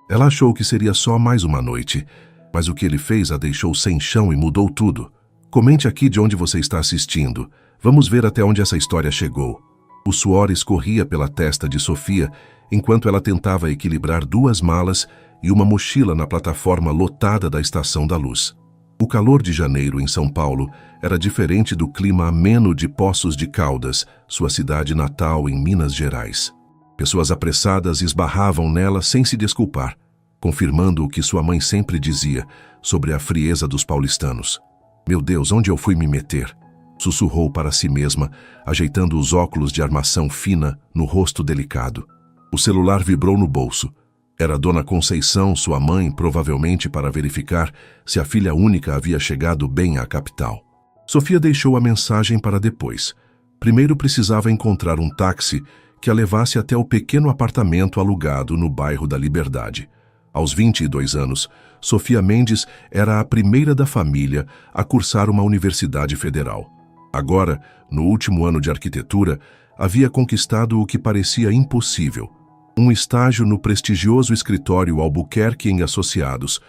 Ela achou que seria só mais uma noite, mas o que ele fez a deixou sem chão e mudou tudo. Comente aqui de onde você está assistindo. Vamos ver até onde essa história chegou. O suor escorria pela testa de Sofia enquanto ela tentava equilibrar 2 malas e uma mochila na plataforma lotada da Estação da Luz. O calor de janeiro em São Paulo era diferente do clima ameno de Poços de Caldas, sua cidade natal em Minas Gerais. Pessoas apressadas esbarravam nela sem se desculpar, confirmando o que sua mãe sempre dizia sobre a frieza dos paulistanos. Meu Deus, onde eu fui me meter? Sussurrou para si mesma, ajeitando os óculos de armação fina no rosto delicado. O celular vibrou no bolso. Era Dona Conceição, sua mãe, provavelmente para verificar se a filha única havia chegado bem à capital. Sofia deixou a mensagem para depois. Primeiro precisava encontrar um táxi que a levasse até o pequeno apartamento alugado no bairro da Liberdade. Aos 22 anos, Sofia Mendes era a primeira da família a cursar uma universidade federal. Agora, no último ano de arquitetura, havia conquistado o que parecia impossível: um estágio no prestigioso escritório Albuquerque e Associados,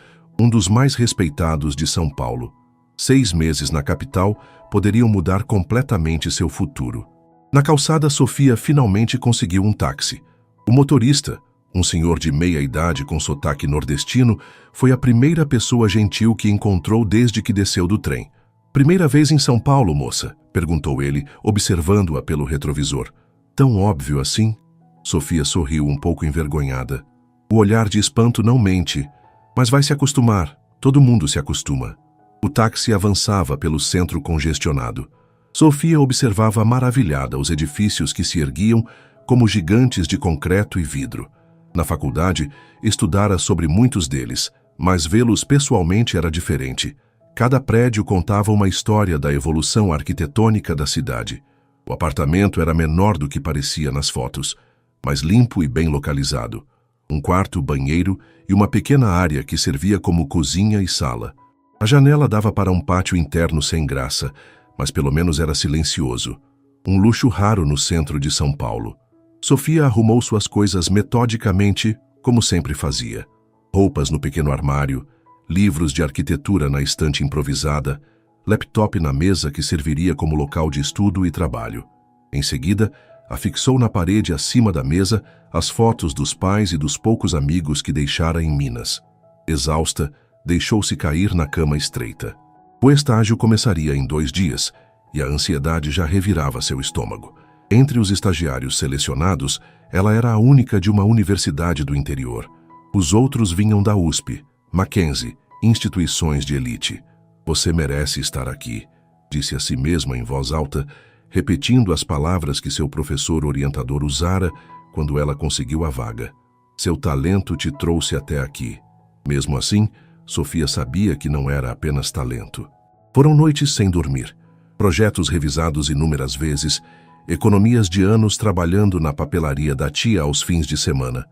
um dos mais respeitados de São Paulo. 6 meses na capital poderiam mudar completamente seu futuro. Na calçada, Sofia finalmente conseguiu um táxi. O motorista, um senhor de meia idade com sotaque nordestino, foi a primeira pessoa gentil que encontrou desde que desceu do trem. "Primeira vez em São Paulo, moça?", perguntou ele, observando-a pelo retrovisor. "Tão óbvio assim?" Sofia sorriu um pouco envergonhada. O olhar de espanto não mente, mas vai se acostumar. Todo mundo se acostuma. O táxi avançava pelo centro congestionado. Sofia observava maravilhada os edifícios que se erguiam como gigantes de concreto e vidro. Na faculdade, estudara sobre muitos deles, mas vê-los pessoalmente era diferente. Cada prédio contava uma história da evolução arquitetônica da cidade. O apartamento era menor do que parecia nas fotos, mas limpo e bem localizado. Um quarto, banheiro e uma pequena área que servia como cozinha e sala. A janela dava para um pátio interno sem graça, mas pelo menos era silencioso. Um luxo raro no centro de São Paulo. Sofia arrumou suas coisas metodicamente, como sempre fazia. Roupas no pequeno armário, livros de arquitetura na estante improvisada, laptop na mesa que serviria como local de estudo e trabalho. Em seguida, afixou na parede acima da mesa as fotos dos pais e dos poucos amigos que deixara em Minas. Exausta, deixou-se cair na cama estreita. O estágio começaria em 2 dias, e a ansiedade já revirava seu estômago. Entre os estagiários selecionados, ela era a única de uma universidade do interior. Os outros vinham da USP, Mackenzie, instituições de elite. "Você merece estar aqui", disse a si mesma em voz alta, repetindo as palavras que seu professor orientador usara quando ela conseguiu a vaga. "Seu talento te trouxe até aqui." Mesmo assim, Sofia sabia que não era apenas talento. Foram noites sem dormir, projetos revisados inúmeras vezes, economias de anos trabalhando na papelaria da tia aos fins de semana.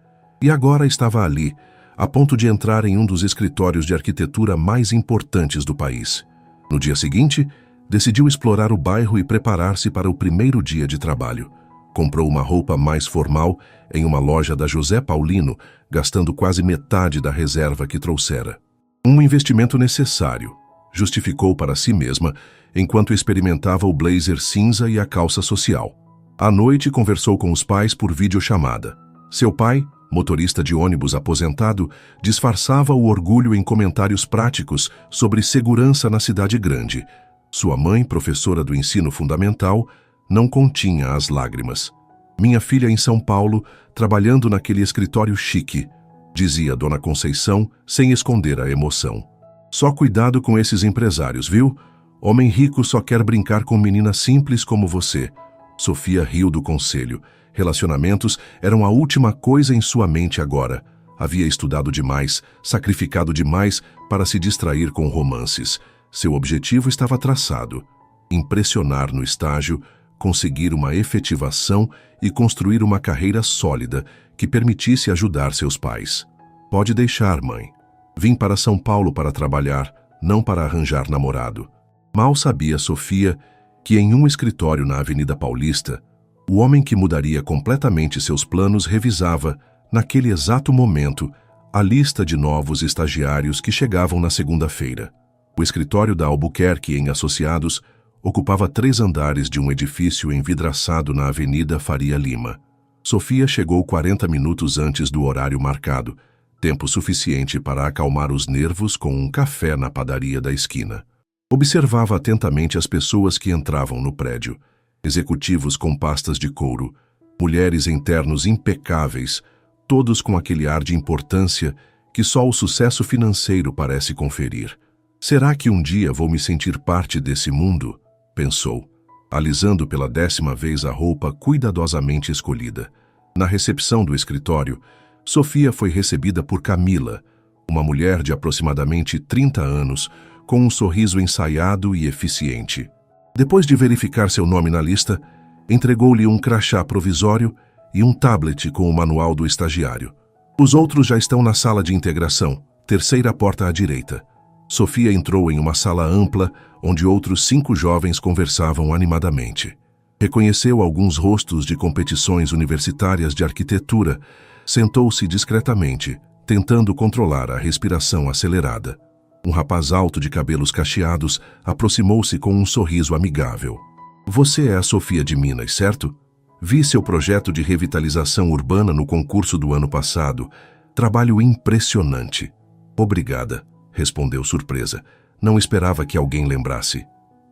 E agora estava ali, a ponto de entrar em um dos escritórios de arquitetura mais importantes do país. No dia seguinte, decidiu explorar o bairro e preparar-se para o primeiro dia de trabalho. Comprou uma roupa mais formal em uma loja da José Paulino, gastando quase metade da reserva que trouxera. Um investimento necessário, justificou para si mesma, enquanto experimentava o blazer cinza e a calça social. À noite, conversou com os pais por videochamada. Seu pai, motorista de ônibus aposentado, disfarçava o orgulho em comentários práticos sobre segurança na cidade grande. Sua mãe, professora do ensino fundamental, não continha as lágrimas. "Minha filha em São Paulo, trabalhando naquele escritório chique", dizia Dona Conceição, sem esconder a emoção. "Só cuidado com esses empresários, viu? Homem rico só quer brincar com menina simples como você." Sofia riu do conselho. Relacionamentos eram a última coisa em sua mente agora. Havia estudado demais, sacrificado demais para se distrair com romances. Seu objetivo estava traçado: impressionar no estágio, conseguir uma efetivação e construir uma carreira sólida que permitisse ajudar seus pais. "Pode deixar, mãe. Vim para São Paulo para trabalhar, não para arranjar namorado." Mal sabia Sofia que em um escritório na Avenida Paulista, o homem que mudaria completamente seus planos revisava, naquele exato momento, a lista de novos estagiários que chegavam na segunda-feira. O escritório da Albuquerque em Associados ocupava 3 andares de um edifício envidraçado na Avenida Faria Lima. Sofia chegou 40 minutos antes do horário marcado, tempo suficiente para acalmar os nervos com um café na padaria da esquina. Observava atentamente as pessoas que entravam no prédio. Executivos com pastas de couro, mulheres em ternos impecáveis, todos com aquele ar de importância que só o sucesso financeiro parece conferir. Será que um dia vou me sentir parte desse mundo? Pensou, alisando pela 10ª vez a roupa cuidadosamente escolhida. Na recepção do escritório, Sofia foi recebida por Camila, uma mulher de aproximadamente 30 anos, com um sorriso ensaiado e eficiente. Depois de verificar seu nome na lista, entregou-lhe um crachá provisório e um tablet com o manual do estagiário. Os outros já estão na sala de integração, 3ª porta à direita. Sofia entrou em uma sala ampla, onde outros 5 jovens conversavam animadamente. Reconheceu alguns rostos de competições universitárias de arquitetura. Sentou-se discretamente, tentando controlar a respiração acelerada. Um rapaz alto de cabelos cacheados aproximou-se com um sorriso amigável. Você é a Sofia de Minas, certo? Vi seu projeto de revitalização urbana no concurso do ano passado. Trabalho impressionante. Obrigada, respondeu surpresa. Não esperava que alguém lembrasse.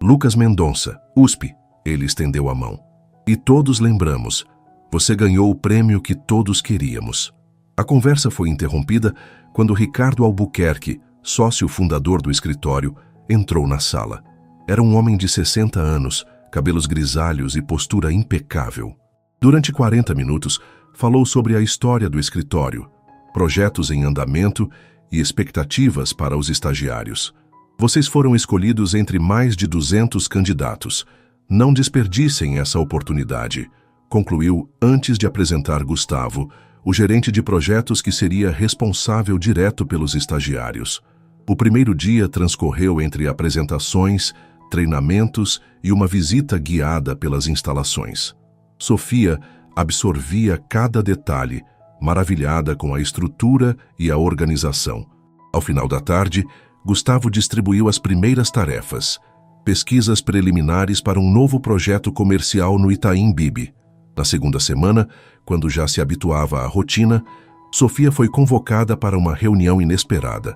Lucas Mendonça, USP. Ele estendeu a mão. E todos lembramos. Você ganhou o prêmio que todos queríamos. A conversa foi interrompida quando Ricardo Albuquerque, sócio fundador do escritório, entrou na sala. Era um homem de 60 anos, cabelos grisalhos e postura impecável. Durante 40 minutos, falou sobre a história do escritório, projetos em andamento e expectativas para os estagiários. Vocês foram escolhidos entre mais de 200 candidatos. Não desperdicem essa oportunidade, concluiu antes de apresentar Gustavo, o gerente de projetos que seria responsável direto pelos estagiários. O primeiro dia transcorreu entre apresentações, treinamentos e uma visita guiada pelas instalações. Sofia absorvia cada detalhe, maravilhada com a estrutura e a organização. Ao final da tarde, Gustavo distribuiu as primeiras tarefas, pesquisas preliminares para um novo projeto comercial no Itaim Bibi. Na segunda semana, quando já se habituava à rotina, Sofia foi convocada para uma reunião inesperada.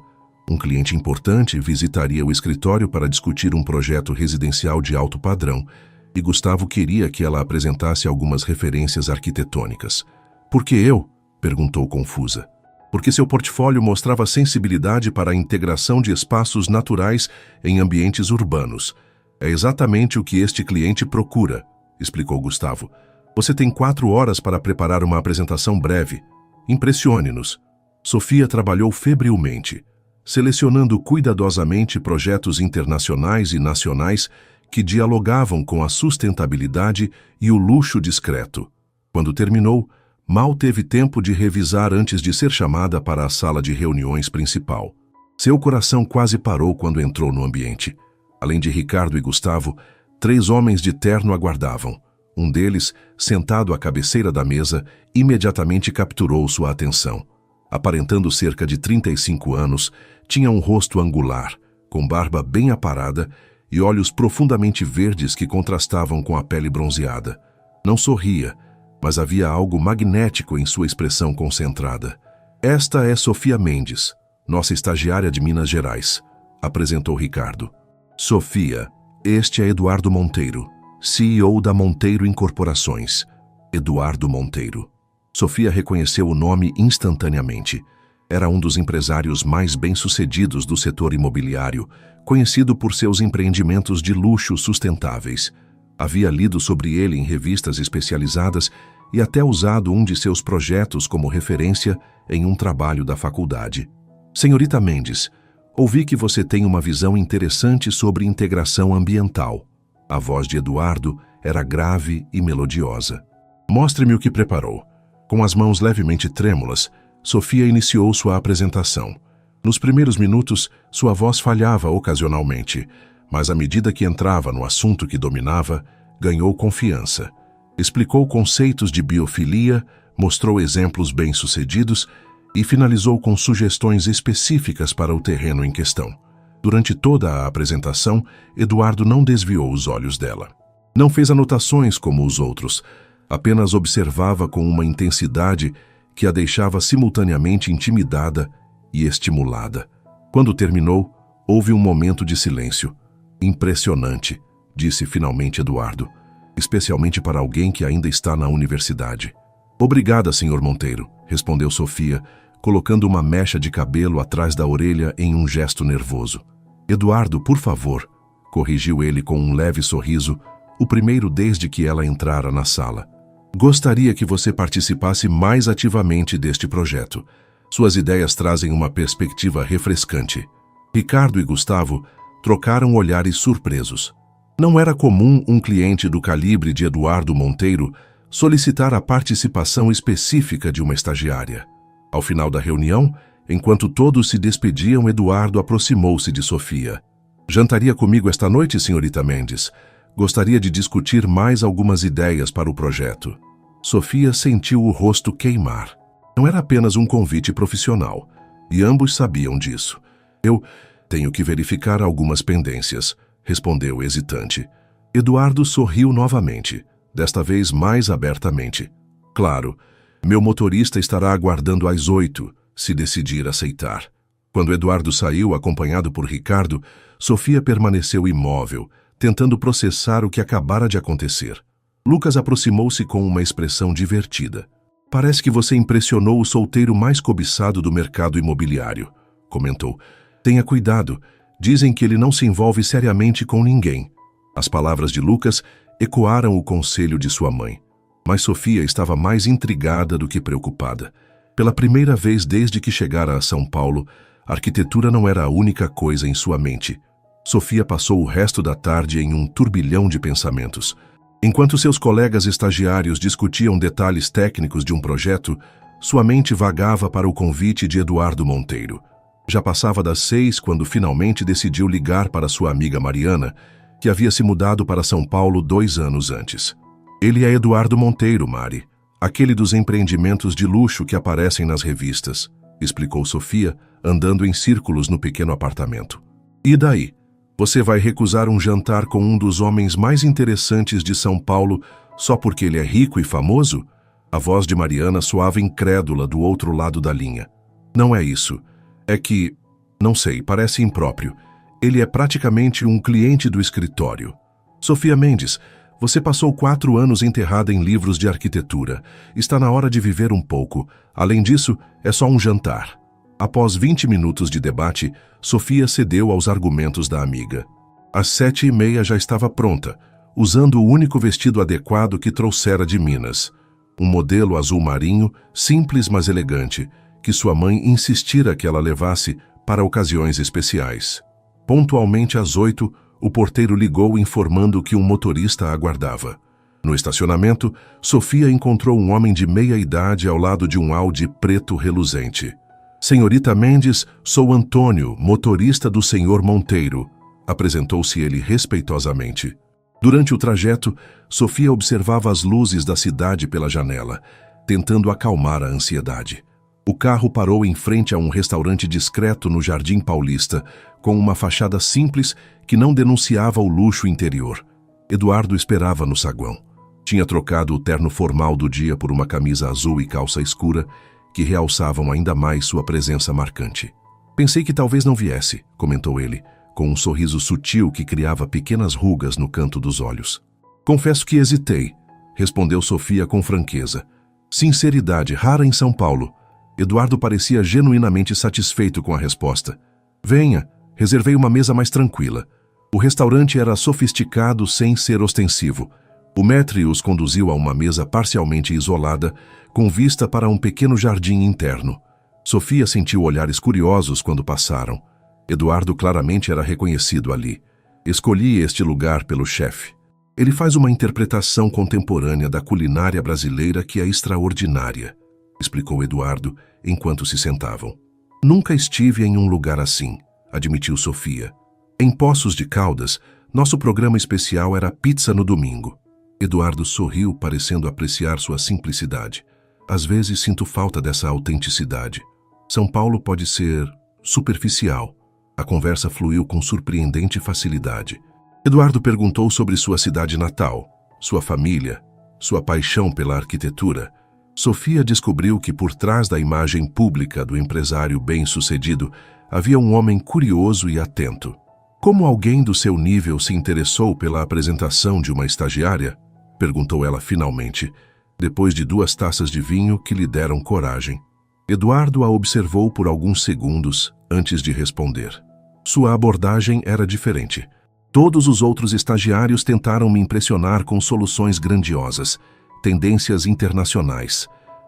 Um cliente importante visitaria o escritório para discutir um projeto residencial de alto padrão, e Gustavo queria que ela apresentasse algumas referências arquitetônicas. Por que eu? Perguntou confusa. Porque seu portfólio mostrava sensibilidade para a integração de espaços naturais em ambientes urbanos. É exatamente o que este cliente procura, explicou Gustavo. Você tem 4 horas para preparar uma apresentação breve. Impressione-nos. Sofia trabalhou febrilmente, selecionando cuidadosamente projetos internacionais e nacionais que dialogavam com a sustentabilidade e o luxo discreto. Quando terminou, mal teve tempo de revisar antes de ser chamada para a sala de reuniões principal. Seu coração quase parou quando entrou no ambiente. Além de Ricardo e Gustavo, 3 homens de terno aguardavam. Um deles, sentado à cabeceira da mesa, imediatamente capturou sua atenção. Aparentando cerca de 35 anos, tinha um rosto angular, com barba bem aparada e olhos profundamente verdes que contrastavam com a pele bronzeada. Não sorria, mas havia algo magnético em sua expressão concentrada. Esta é Sofia Mendes, nossa estagiária de Minas Gerais, apresentou Ricardo. Sofia, este é Eduardo Monteiro, CEO da Monteiro Incorporações. Eduardo Monteiro. Sofia reconheceu o nome instantaneamente. Era um dos empresários mais bem-sucedidos do setor imobiliário, conhecido por seus empreendimentos de luxo sustentáveis. Havia lido sobre ele em revistas especializadas e até usado um de seus projetos como referência em um trabalho da faculdade. Senhorita Mendes, ouvi que você tem uma visão interessante sobre integração ambiental. A voz de Eduardo era grave e melodiosa. Mostre-me o que preparou. Com as mãos levemente trêmulas, Sofia iniciou sua apresentação. Nos primeiros minutos, sua voz falhava ocasionalmente, mas à medida que entrava no assunto que dominava, ganhou confiança. Explicou conceitos de biofilia, mostrou exemplos bem-sucedidos e finalizou com sugestões específicas para o terreno em questão. Durante toda a apresentação, Eduardo não desviou os olhos dela. Não fez anotações como os outros, apenas observava com uma intensidade que a deixava simultaneamente intimidada e estimulada. Quando terminou, houve um momento de silêncio. Impressionante, disse finalmente Eduardo, especialmente para alguém que ainda está na universidade. Obrigada, Sr. Monteiro, respondeu Sofia, colocando uma mecha de cabelo atrás da orelha em um gesto nervoso. Eduardo, por favor, corrigiu ele com um leve sorriso, o primeiro desde que ela entrara na sala. Gostaria que você participasse mais ativamente deste projeto. Suas ideias trazem uma perspectiva refrescante. Ricardo e Gustavo trocaram olhares surpresos. Não era comum um cliente do calibre de Eduardo Monteiro solicitar a participação específica de uma estagiária. Ao final da reunião, enquanto todos se despediam, Eduardo aproximou-se de Sofia. Jantaria comigo esta noite, senhorita Mendes? Gostaria de discutir mais algumas ideias para o projeto. Sofia sentiu o rosto queimar. Não era apenas um convite profissional, e ambos sabiam disso. Eu tenho que verificar algumas pendências, respondeu hesitante. Eduardo sorriu novamente, desta vez mais abertamente. Claro, meu motorista estará aguardando às 8, se decidir aceitar. Quando Eduardo saiu, acompanhado por Ricardo, Sofia permaneceu imóvel, tentando processar o que acabara de acontecer. Lucas aproximou-se com uma expressão divertida. Parece que você impressionou o solteiro mais cobiçado do mercado imobiliário, comentou. Tenha cuidado, dizem que ele não se envolve seriamente com ninguém. As palavras de Lucas ecoaram o conselho de sua mãe. Mas Sofia estava mais intrigada do que preocupada. Pela primeira vez desde que chegara a São Paulo, a arquitetura não era a única coisa em sua mente. Sofia passou o resto da tarde em um turbilhão de pensamentos. Enquanto seus colegas estagiários discutiam detalhes técnicos de um projeto, sua mente vagava para o convite de Eduardo Monteiro. Já passava das 6 quando finalmente decidiu ligar para sua amiga Mariana, que havia se mudado para São Paulo 2 anos antes. Ele é Eduardo Monteiro, Mari, aquele dos empreendimentos de luxo que aparecem nas revistas, explicou Sofia, andando em círculos no pequeno apartamento. E daí? Você vai recusar um jantar com um dos homens mais interessantes de São Paulo só porque ele é rico e famoso? A voz de Mariana soava incrédula do outro lado da linha. Não é isso. É que, não sei, parece impróprio. Ele é praticamente um cliente do escritório. Sofia Mendes, você passou 4 anos enterrada em livros de arquitetura. Está na hora de viver um pouco. Além disso, é só um jantar. Após 20 minutos de debate, Sofia cedeu aos argumentos da amiga. Às 7h30 já estava pronta, usando o único vestido adequado que trouxera de Minas. Um modelo azul marinho, simples mas elegante, que sua mãe insistira que ela levasse para ocasiões especiais. Pontualmente às 8, o porteiro ligou informando que um motorista a aguardava. No estacionamento, Sofia encontrou um homem de meia-idade ao lado de um Audi preto reluzente. Senhorita Mendes, sou Antônio, motorista do Sr. Monteiro, apresentou-se ele respeitosamente. Durante o trajeto, Sofia observava as luzes da cidade pela janela, tentando acalmar a ansiedade. O carro parou em frente a um restaurante discreto no Jardim Paulista, com uma fachada simples que não denunciava o luxo interior. Eduardo esperava no saguão. Tinha trocado o terno formal do dia por uma camisa azul e calça escura, que realçavam ainda mais sua presença marcante. Pensei que talvez não viesse, comentou ele, com um sorriso sutil que criava pequenas rugas no canto dos olhos. Confesso que hesitei, respondeu Sofia com franqueza. Sinceridade rara em São Paulo. Eduardo parecia genuinamente satisfeito com a resposta. Venha, reservei uma mesa mais tranquila. O restaurante era sofisticado sem ser ostensivo. O maître os conduziu a uma mesa parcialmente isolada, com vista para um pequeno jardim interno. Sofia sentiu olhares curiosos quando passaram. Eduardo claramente era reconhecido ali. Escolhi este lugar pelo chefe. Ele faz uma interpretação contemporânea da culinária brasileira que é extraordinária, explicou Eduardo enquanto se sentavam. Nunca estive em um lugar assim, admitiu Sofia. Em Poços de Caldas, nosso programa especial era pizza no domingo. Eduardo sorriu, parecendo apreciar sua simplicidade. Às vezes sinto falta dessa autenticidade. São Paulo pode ser superficial. A conversa fluiu com surpreendente facilidade. Eduardo perguntou sobre sua cidade natal, sua família, sua paixão pela arquitetura. Sofia descobriu que por trás da imagem pública do empresário bem-sucedido havia um homem curioso e atento. Como alguém do seu nível se interessou pela apresentação de uma estagiária? Perguntou ela finalmente, depois de 2 taças de vinho que lhe deram coragem. Eduardo a observou por alguns segundos antes de responder. Sua abordagem era diferente. Todos os outros estagiários tentaram me impressionar com soluções grandiosas, tendências internacionais.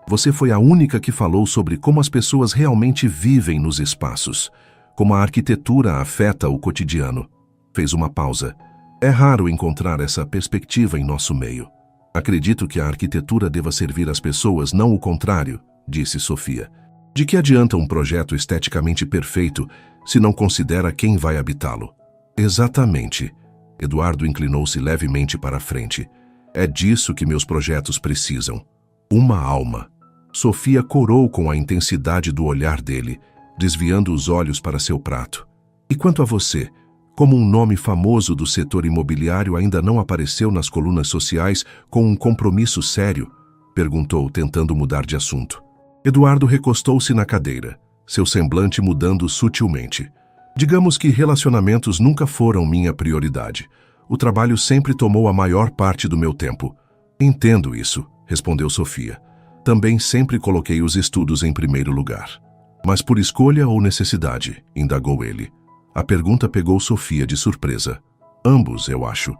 Você foi a única que falou sobre como as pessoas realmente vivem nos espaços, como a arquitetura afeta o cotidiano. Fez uma pausa. É raro encontrar essa perspectiva em nosso meio. Acredito que a arquitetura deva servir às pessoas, não o contrário, disse Sofia. De que adianta um projeto esteticamente perfeito se não considera quem vai habitá-lo? Exatamente. Eduardo inclinou-se levemente para a frente. É disso que meus projetos precisam. Uma alma. Sofia corou com a intensidade do olhar dele, desviando os olhos para seu prato. E quanto a você, como um nome famoso do setor imobiliário ainda não apareceu nas colunas sociais com um compromisso sério? Perguntou, tentando mudar de assunto. Eduardo recostou-se na cadeira, seu semblante mudando sutilmente. Digamos que relacionamentos nunca foram minha prioridade. O trabalho sempre tomou a maior parte do meu tempo. Entendo isso, respondeu Sofia. Também sempre coloquei os estudos em primeiro lugar. Mas por escolha ou necessidade? Indagou ele. A pergunta pegou Sofia de surpresa. Ambos, eu acho.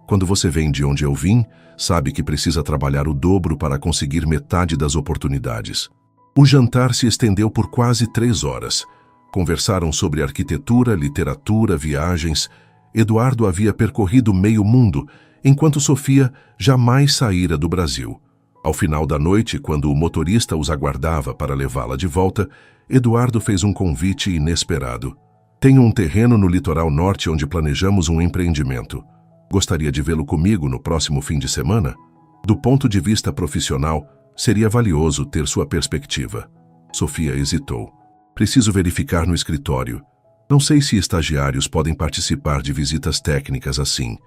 Quando você vem de onde eu vim, sabe que precisa trabalhar o dobro para conseguir metade das oportunidades. O jantar se estendeu por quase 3 horas. Conversaram sobre arquitetura, literatura, viagens. Eduardo havia percorrido meio mundo, enquanto Sofia jamais saíra do Brasil. Ao final da noite, quando o motorista os aguardava para levá-la de volta, Eduardo fez um convite inesperado. Tenho um terreno no litoral norte onde planejamos um empreendimento. Gostaria de vê-lo comigo no próximo fim de semana? Do ponto de vista profissional, seria valioso ter sua perspectiva. Sofia hesitou. Preciso verificar no escritório. Não sei se estagiários podem participar de visitas técnicas assim.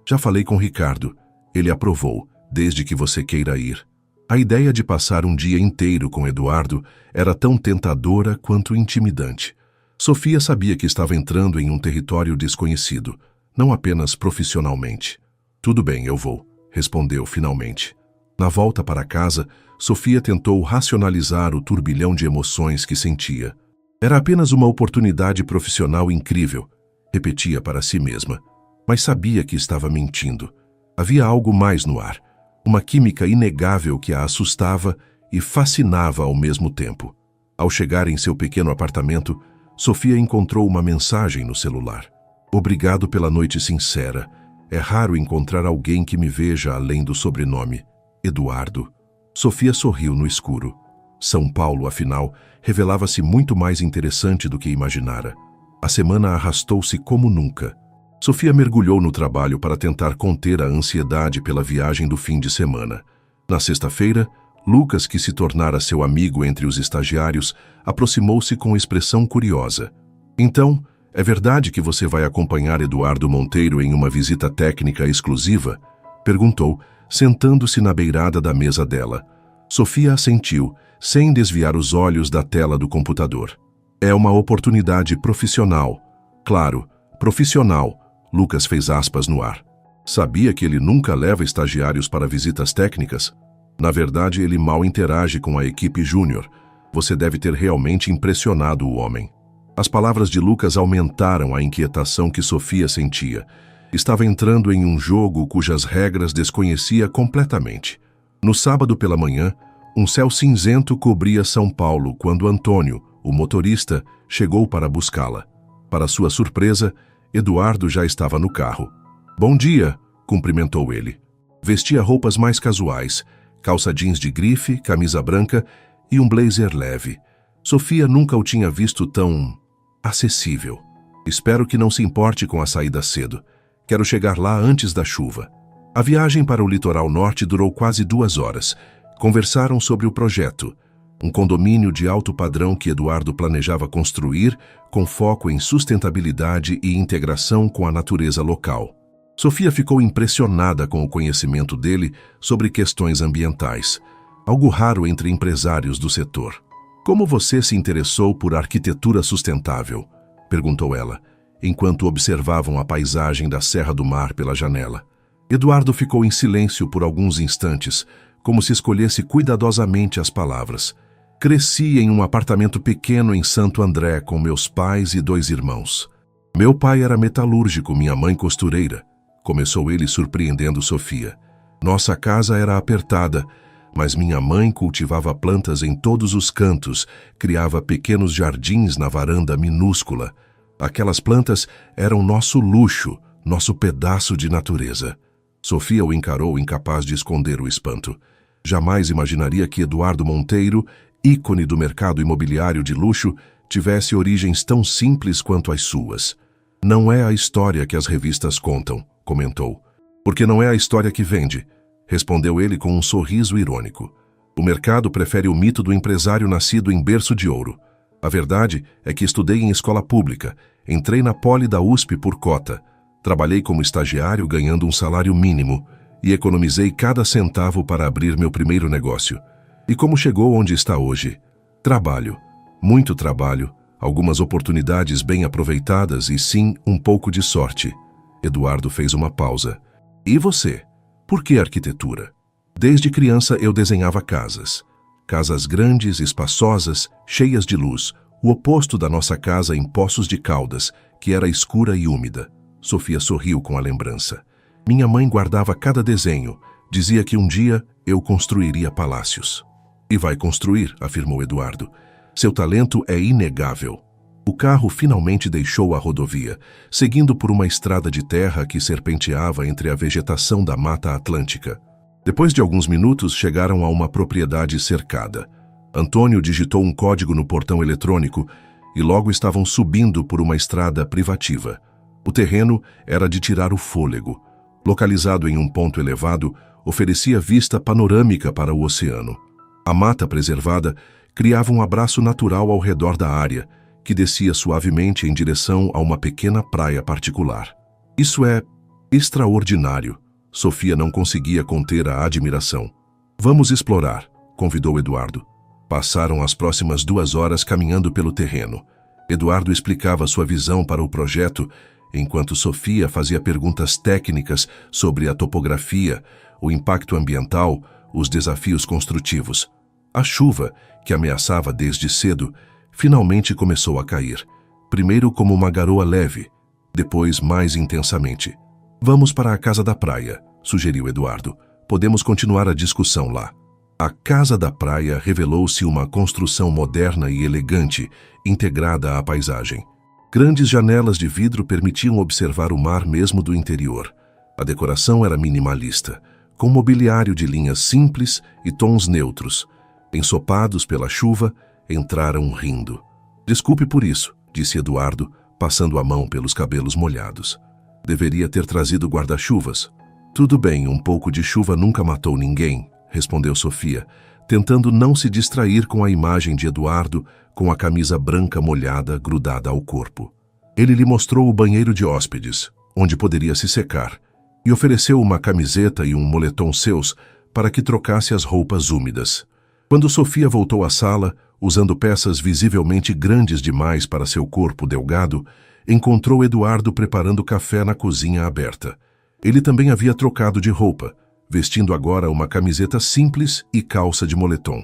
Já falei com Ricardo. Ele aprovou, desde que você queira ir. A ideia de passar um dia inteiro com Eduardo era tão tentadora quanto intimidante. Sofia sabia que estava entrando em um território desconhecido, não apenas profissionalmente. Tudo bem, eu vou, respondeu finalmente. Na volta para casa, Sofia tentou racionalizar o turbilhão de emoções que sentia. Era apenas uma oportunidade profissional incrível, repetia para si mesma, mas sabia que estava mentindo. Havia algo mais no ar, uma química inegável que a assustava e fascinava ao mesmo tempo. Ao chegar em seu pequeno apartamento, Sofia encontrou uma mensagem no celular. Obrigado pela noite sincera. É raro encontrar alguém que me veja além do sobrenome. Eduardo. Sofia sorriu no escuro. São Paulo, afinal, revelava-se muito mais interessante do que imaginara. A semana arrastou-se como nunca. Sofia mergulhou no trabalho para tentar conter a ansiedade pela viagem do fim de semana. Na sexta-feira, Lucas, que se tornara seu amigo entre os estagiários, aproximou-se com expressão curiosa. Então, é verdade que você vai acompanhar Eduardo Monteiro em uma visita técnica exclusiva? Perguntou, sentando-se na beirada da mesa dela. Sofia assentiu, sem desviar os olhos da tela do computador. É uma oportunidade profissional. Claro, profissional. Lucas fez aspas no ar. Sabia que ele nunca leva estagiários para visitas técnicas? Na verdade, ele mal interage com a equipe júnior. Você deve ter realmente impressionado o homem. As palavras de Lucas aumentaram a inquietação que Sofia sentia. Estava entrando em um jogo cujas regras desconhecia completamente. No sábado pela manhã, um céu cinzento cobria São Paulo quando Antônio, o motorista, chegou para buscá-la. Para sua surpresa, Eduardo já estava no carro. Bom dia, cumprimentou ele. Vestia roupas mais casuais, calça jeans de grife, camisa branca e um blazer leve. Sofia nunca o tinha visto tão acessível. Espero que não se importe com a saída cedo. Quero chegar lá antes da chuva. A viagem para o litoral norte durou quase 2 horas. Conversaram sobre o projeto. Um condomínio de alto padrão que Eduardo planejava construir, com foco em sustentabilidade e integração com a natureza local. Sofia ficou impressionada com o conhecimento dele sobre questões ambientais, algo raro entre empresários do setor. "Como você se interessou por arquitetura sustentável?", perguntou ela, enquanto observavam a paisagem da Serra do Mar pela janela. Eduardo ficou em silêncio por alguns instantes, como se escolhesse cuidadosamente as palavras. "Cresci em um apartamento pequeno em Santo André com meus pais e 2 irmãos. Meu pai era metalúrgico, minha mãe costureira", começou ele surpreendendo Sofia. "Nossa casa era apertada, mas minha mãe cultivava plantas em todos os cantos, criava pequenos jardins na varanda minúscula. Aquelas plantas eram nosso luxo, nosso pedaço de natureza." Sofia o encarou, incapaz de esconder o espanto. Jamais imaginaria que Eduardo Monteiro, ícone do mercado imobiliário de luxo, tivesse origens tão simples quanto as suas. "Não é a história que as revistas contam", comentou. "Porque não é a história que vende", respondeu ele com um sorriso irônico. "O mercado prefere o mito do empresário nascido em berço de ouro. A verdade é que estudei em escola pública, entrei na Poli da USP por cota, trabalhei como estagiário ganhando um salário mínimo e economizei cada centavo para abrir meu primeiro negócio. E como chegou onde está hoje? Trabalho, muito trabalho, algumas oportunidades bem aproveitadas e sim, um pouco de sorte." Eduardo fez uma pausa. "E você? Por que arquitetura?" "Desde criança eu desenhava casas. Casas grandes, espaçosas, cheias de luz, o oposto da nossa casa em Poços de Caldas, que era escura e úmida." Sofia sorriu com a lembrança. "Minha mãe guardava cada desenho, dizia que um dia eu construiria palácios." "E vai construir", afirmou Eduardo. "Seu talento é inegável." O carro finalmente deixou a rodovia, seguindo por uma estrada de terra que serpenteava entre a vegetação da Mata Atlântica. Depois de alguns minutos, chegaram a uma propriedade cercada. Antônio digitou um código no portão eletrônico e logo estavam subindo por uma estrada privativa. O terreno era de tirar o fôlego. Localizado em um ponto elevado, oferecia vista panorâmica para o oceano. A mata preservada criava um abraço natural ao redor da área, que descia suavemente em direção a uma pequena praia particular. "Isso é extraordinário." Sofia não conseguia conter a admiração. "Vamos explorar", convidou Eduardo. Passaram as próximas 2 horas caminhando pelo terreno. Eduardo explicava sua visão para o projeto, enquanto Sofia fazia perguntas técnicas sobre a topografia, o impacto ambiental, os desafios construtivos. A chuva, que ameaçava desde cedo, finalmente começou a cair. Primeiro como uma garoa leve, depois mais intensamente. "Vamos para a casa da praia", sugeriu Eduardo. "Podemos continuar a discussão lá." A casa da praia revelou-se uma construção moderna e elegante, integrada à paisagem. Grandes janelas de vidro permitiam observar o mar mesmo do interior. A decoração era minimalista, com mobiliário de linhas simples e tons neutros. Ensopados pela chuva, entraram rindo. "Desculpe por isso", disse Eduardo, passando a mão pelos cabelos molhados. "Deveria ter trazido guarda-chuvas." "Tudo bem, um pouco de chuva nunca matou ninguém", respondeu Sofia, tentando não se distrair com a imagem de Eduardo com a camisa branca molhada grudada ao corpo. Ele lhe mostrou o banheiro de hóspedes, onde poderia se secar, e ofereceu uma camiseta e um moletom seus para que trocasse as roupas úmidas. Quando Sofia voltou à sala, usando peças visivelmente grandes demais para seu corpo delgado, encontrou Eduardo preparando café na cozinha aberta. Ele também havia trocado de roupa, vestindo agora uma camiseta simples e calça de moletom.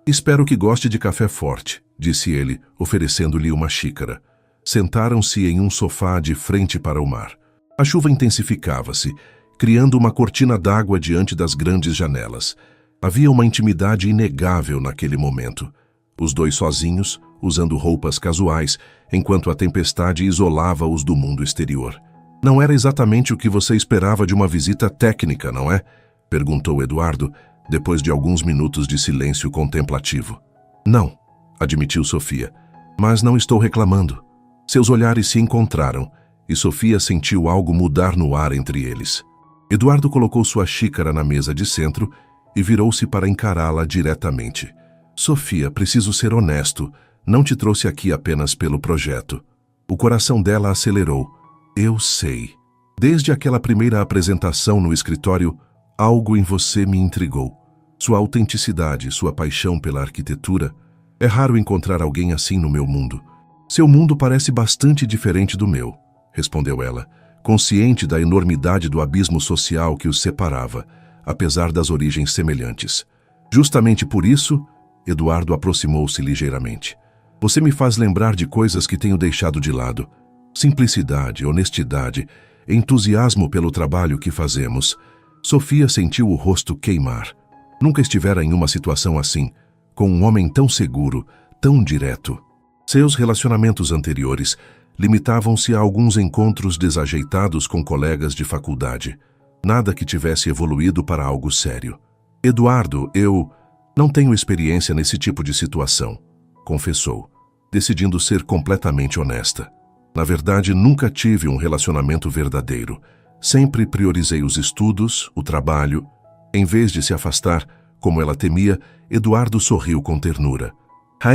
"Espero que goste de café forte", disse ele, oferecendo-lhe uma xícara. Sentaram-se em um sofá de frente para o mar. A chuva intensificava-se, criando uma cortina d'água diante das grandes janelas. Havia uma intimidade inegável naquele momento. Os dois sozinhos, usando roupas casuais, enquanto a tempestade isolava-os do mundo exterior. "Não era exatamente o que você esperava de uma visita técnica, não é?" perguntou Eduardo, depois de alguns minutos de silêncio contemplativo. "Não", admitiu Sofia, "mas não estou reclamando." Seus olhares se encontraram, e Sofia sentiu algo mudar no ar entre eles. Eduardo colocou sua xícara na mesa de centro e virou-se para encará-la diretamente. Sofia, preciso ser honesto. Não te trouxe aqui apenas pelo projeto. O coração dela acelerou. Eu sei. Desde aquela primeira apresentação no escritório, algo em você me intrigou. Sua autenticidade, sua paixão pela arquitetura. É raro encontrar alguém assim no meu mundo. Seu mundo parece bastante diferente do meu, respondeu ela, consciente da enormidade do abismo social que os separava, apesar das origens semelhantes. Justamente por isso, Eduardo aproximou-se ligeiramente. Você me faz lembrar de coisas que tenho deixado de lado. Simplicidade, honestidade, entusiasmo pelo trabalho que fazemos. Sofia sentiu o rosto queimar. Nunca estivera em uma situação assim, com um homem tão seguro, tão direto. Seus relacionamentos anteriores limitavam-se a alguns encontros desajeitados com colegas de faculdade. Nada que tivesse evoluído para algo sério. Eduardo, eu não tenho experiência nesse tipo de situação, confessou, decidindo ser completamente honesta. Na verdade, nunca tive um relacionamento verdadeiro. Sempre priorizei os estudos, o trabalho. Em vez de se afastar, como ela temia, Eduardo sorriu com ternura.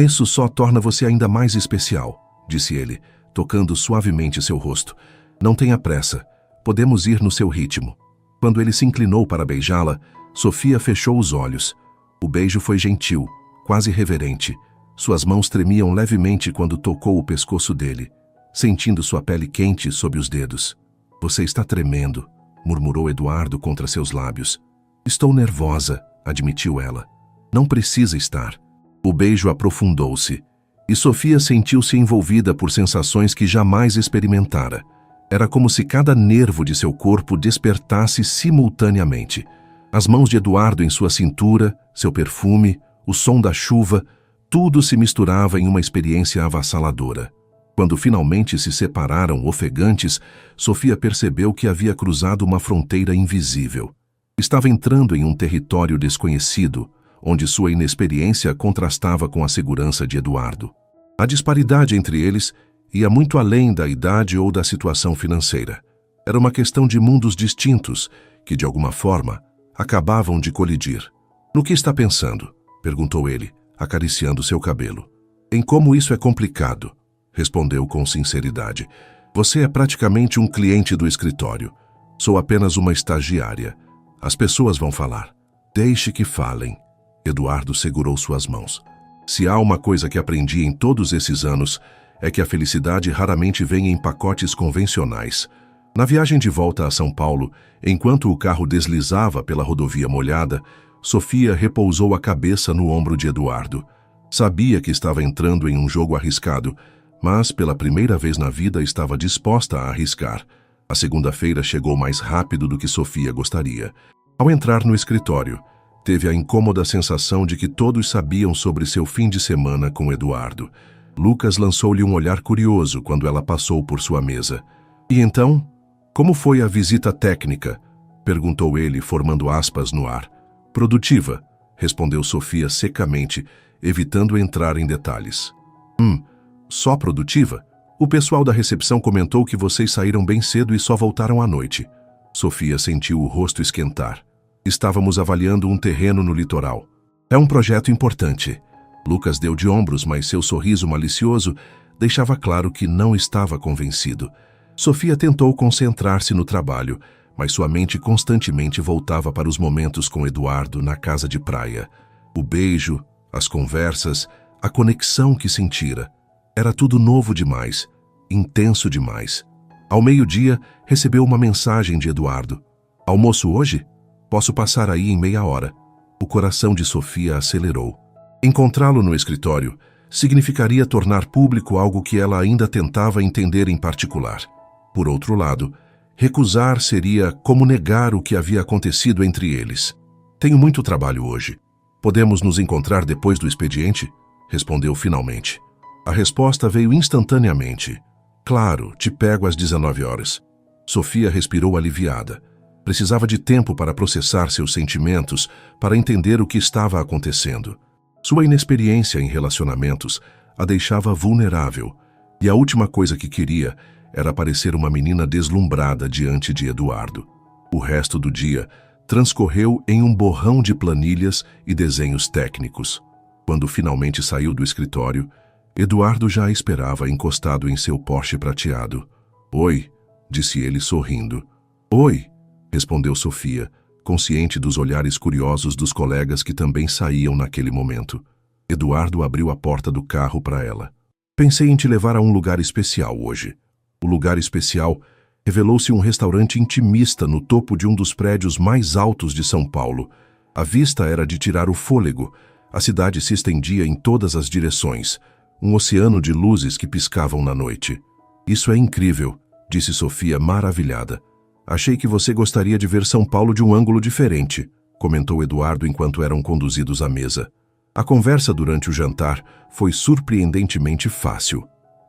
Isso só torna você ainda mais especial, disse ele, tocando suavemente seu rosto. Não tenha pressa. Podemos ir no seu ritmo. Quando ele se inclinou para beijá-la, Sofia fechou os olhos. O beijo foi gentil, quase reverente. Suas mãos tremiam levemente quando tocou o pescoço dele, sentindo sua pele quente sob os dedos. Você está tremendo, murmurou Eduardo contra seus lábios. Estou nervosa, admitiu ela. Não precisa estar. O beijo aprofundou-se, e Sofia sentiu-se envolvida por sensações que jamais experimentara. Era como se cada nervo de seu corpo despertasse simultaneamente. As mãos de Eduardo em sua cintura, seu perfume, o som da chuva, tudo se misturava em uma experiência avassaladora. Quando finalmente se separaram ofegantes, Sofia percebeu que havia cruzado uma fronteira invisível. Estava entrando em um território desconhecido, onde sua inexperiência contrastava com a segurança de Eduardo. A disparidade entre eles ia muito além da idade ou da situação financeira. Era uma questão de mundos distintos que, de alguma forma, acabavam de colidir. No que está pensando? Perguntou ele, acariciando seu cabelo. Em como isso é complicado, respondeu com sinceridade. Você é praticamente um cliente do escritório. Sou apenas uma estagiária. As pessoas vão falar. Deixe que falem. Eduardo segurou suas mãos. Se há uma coisa que aprendi em todos esses anos, é que a felicidade raramente vem em pacotes convencionais. Na viagem de volta a São Paulo, enquanto o carro deslizava pela rodovia molhada, Sofia repousou a cabeça no ombro de Eduardo. Sabia que estava entrando em um jogo arriscado, mas pela primeira vez na vida estava disposta a arriscar. A segunda-feira chegou mais rápido do que Sofia gostaria. Ao entrar no escritório, teve a incômoda sensação de que todos sabiam sobre seu fim de semana com Eduardo. Lucas lançou-lhe um olhar curioso quando ela passou por sua mesa. E então, como foi a visita técnica? Perguntou ele, formando aspas no ar. Produtiva, respondeu Sofia secamente, evitando entrar em detalhes. Só produtiva? O pessoal da recepção comentou que vocês saíram bem cedo e só voltaram à noite. Sofia sentiu o rosto esquentar. Estávamos avaliando um terreno no litoral. É um projeto importante. Lucas deu de ombros, mas seu sorriso malicioso deixava claro que não estava convencido. Sofia tentou concentrar-se no trabalho, mas sua mente constantemente voltava para os momentos com Eduardo na casa de praia. O beijo, as conversas, a conexão que sentira. Era tudo novo demais, intenso demais. Ao meio-dia, recebeu uma mensagem de Eduardo. Almoço hoje? Posso passar aí em meia hora. O coração de Sofia acelerou. Encontrá-lo no escritório significaria tornar público algo que ela ainda tentava entender em particular. Por outro lado, recusar seria como negar o que havia acontecido entre eles. Tenho muito trabalho hoje. Podemos nos encontrar depois do expediente? Respondeu finalmente. A resposta veio instantaneamente. Claro, te pego às 19 horas. Sofia respirou aliviada. Precisava de tempo para processar seus sentimentos, para entender o que estava acontecendo. Sua inexperiência em relacionamentos a deixava vulnerável, e a última coisa que queria era parecer uma menina deslumbrada diante de Eduardo. O resto do dia transcorreu em um borrão de planilhas e desenhos técnicos. Quando finalmente saiu do escritório, Eduardo já a esperava encostado em seu Porsche prateado. "Oi", disse ele sorrindo. "Oi", respondeu Sofia, consciente dos olhares curiosos dos colegas que também saíam naquele momento. Eduardo abriu a porta do carro para ela. "Pensei em te levar a um lugar especial hoje." O lugar especial revelou-se um restaurante intimista no topo de um dos prédios mais altos de São Paulo. A vista era de tirar o fôlego. A cidade se estendia em todas as direções, um oceano de luzes que piscavam na noite. "Isso é incrível", disse Sofia, maravilhada. "Achei que você gostaria de ver São Paulo de um ângulo diferente", comentou Eduardo enquanto eram conduzidos à mesa. A conversa durante o jantar foi surpreendentemente fácil.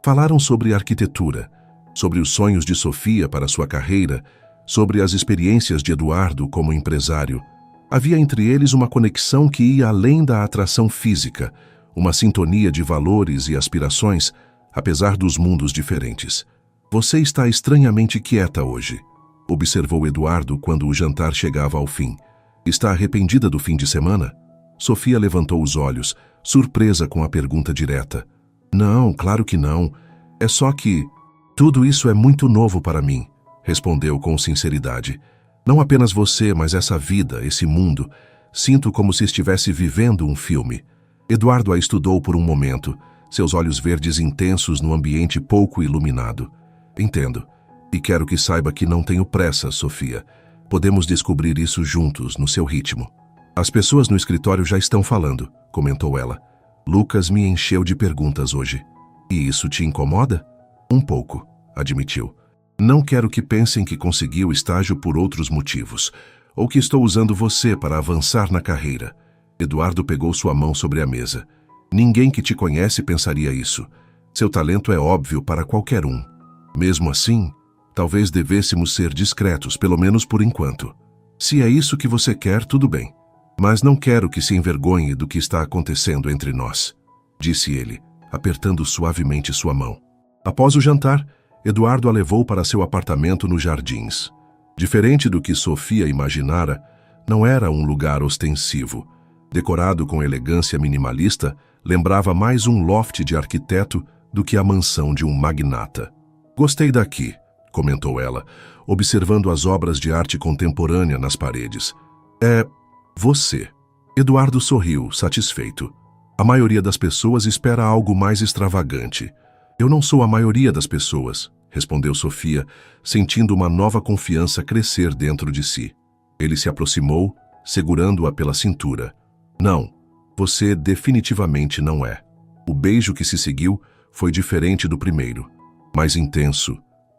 Falaram sobre arquitetura, sobre os sonhos de Sofia para sua carreira, sobre as experiências de Eduardo como empresário. Havia entre eles uma conexão que ia além da atração física, uma sintonia de valores e aspirações, apesar dos mundos diferentes. "Você está estranhamente quieta hoje", observou Eduardo quando o jantar chegava ao fim. "Está arrependida do fim de semana?" Sofia levantou os olhos, surpresa com a pergunta direta. "Não, claro que não. É só que tudo isso é muito novo para mim", respondeu com sinceridade. "Não apenas você, mas essa vida, esse mundo. Sinto como se estivesse vivendo um filme." Eduardo a estudou por um momento, seus olhos verdes intensos no ambiente pouco iluminado. "Entendo. E quero que saiba que não tenho pressa, Sofia. Podemos descobrir isso juntos, no seu ritmo." "As pessoas no escritório já estão falando", comentou ela. "Lucas me encheu de perguntas hoje." "E isso te incomoda?" "Um pouco", admitiu. "Não quero que pensem que consegui o estágio por outros motivos, ou que estou usando você para avançar na carreira." Eduardo pegou sua mão sobre a mesa. "Ninguém que te conhece pensaria isso. Seu talento é óbvio para qualquer um. Mesmo assim, talvez devêssemos ser discretos, pelo menos por enquanto. Se é isso que você quer, tudo bem. Mas não quero que se envergonhe do que está acontecendo entre nós", disse ele, apertando suavemente sua mão. Após o jantar, Eduardo a levou para seu apartamento nos Jardins. Diferente do que Sofia imaginara, não era um lugar ostensivo. Decorado com elegância minimalista, lembrava mais um loft de arquiteto do que a mansão de um magnata. "Gostei daqui", comentou ela, observando as obras de arte contemporânea nas paredes. "É você." Eduardo sorriu, satisfeito. "A maioria das pessoas espera algo mais extravagante." "Eu não sou a maioria das pessoas", respondeu Sofia, sentindo uma nova confiança crescer dentro de si. Ele se aproximou, segurando-a pela cintura. "Não, você definitivamente não é." O beijo que se seguiu foi diferente do primeiro, mais intenso,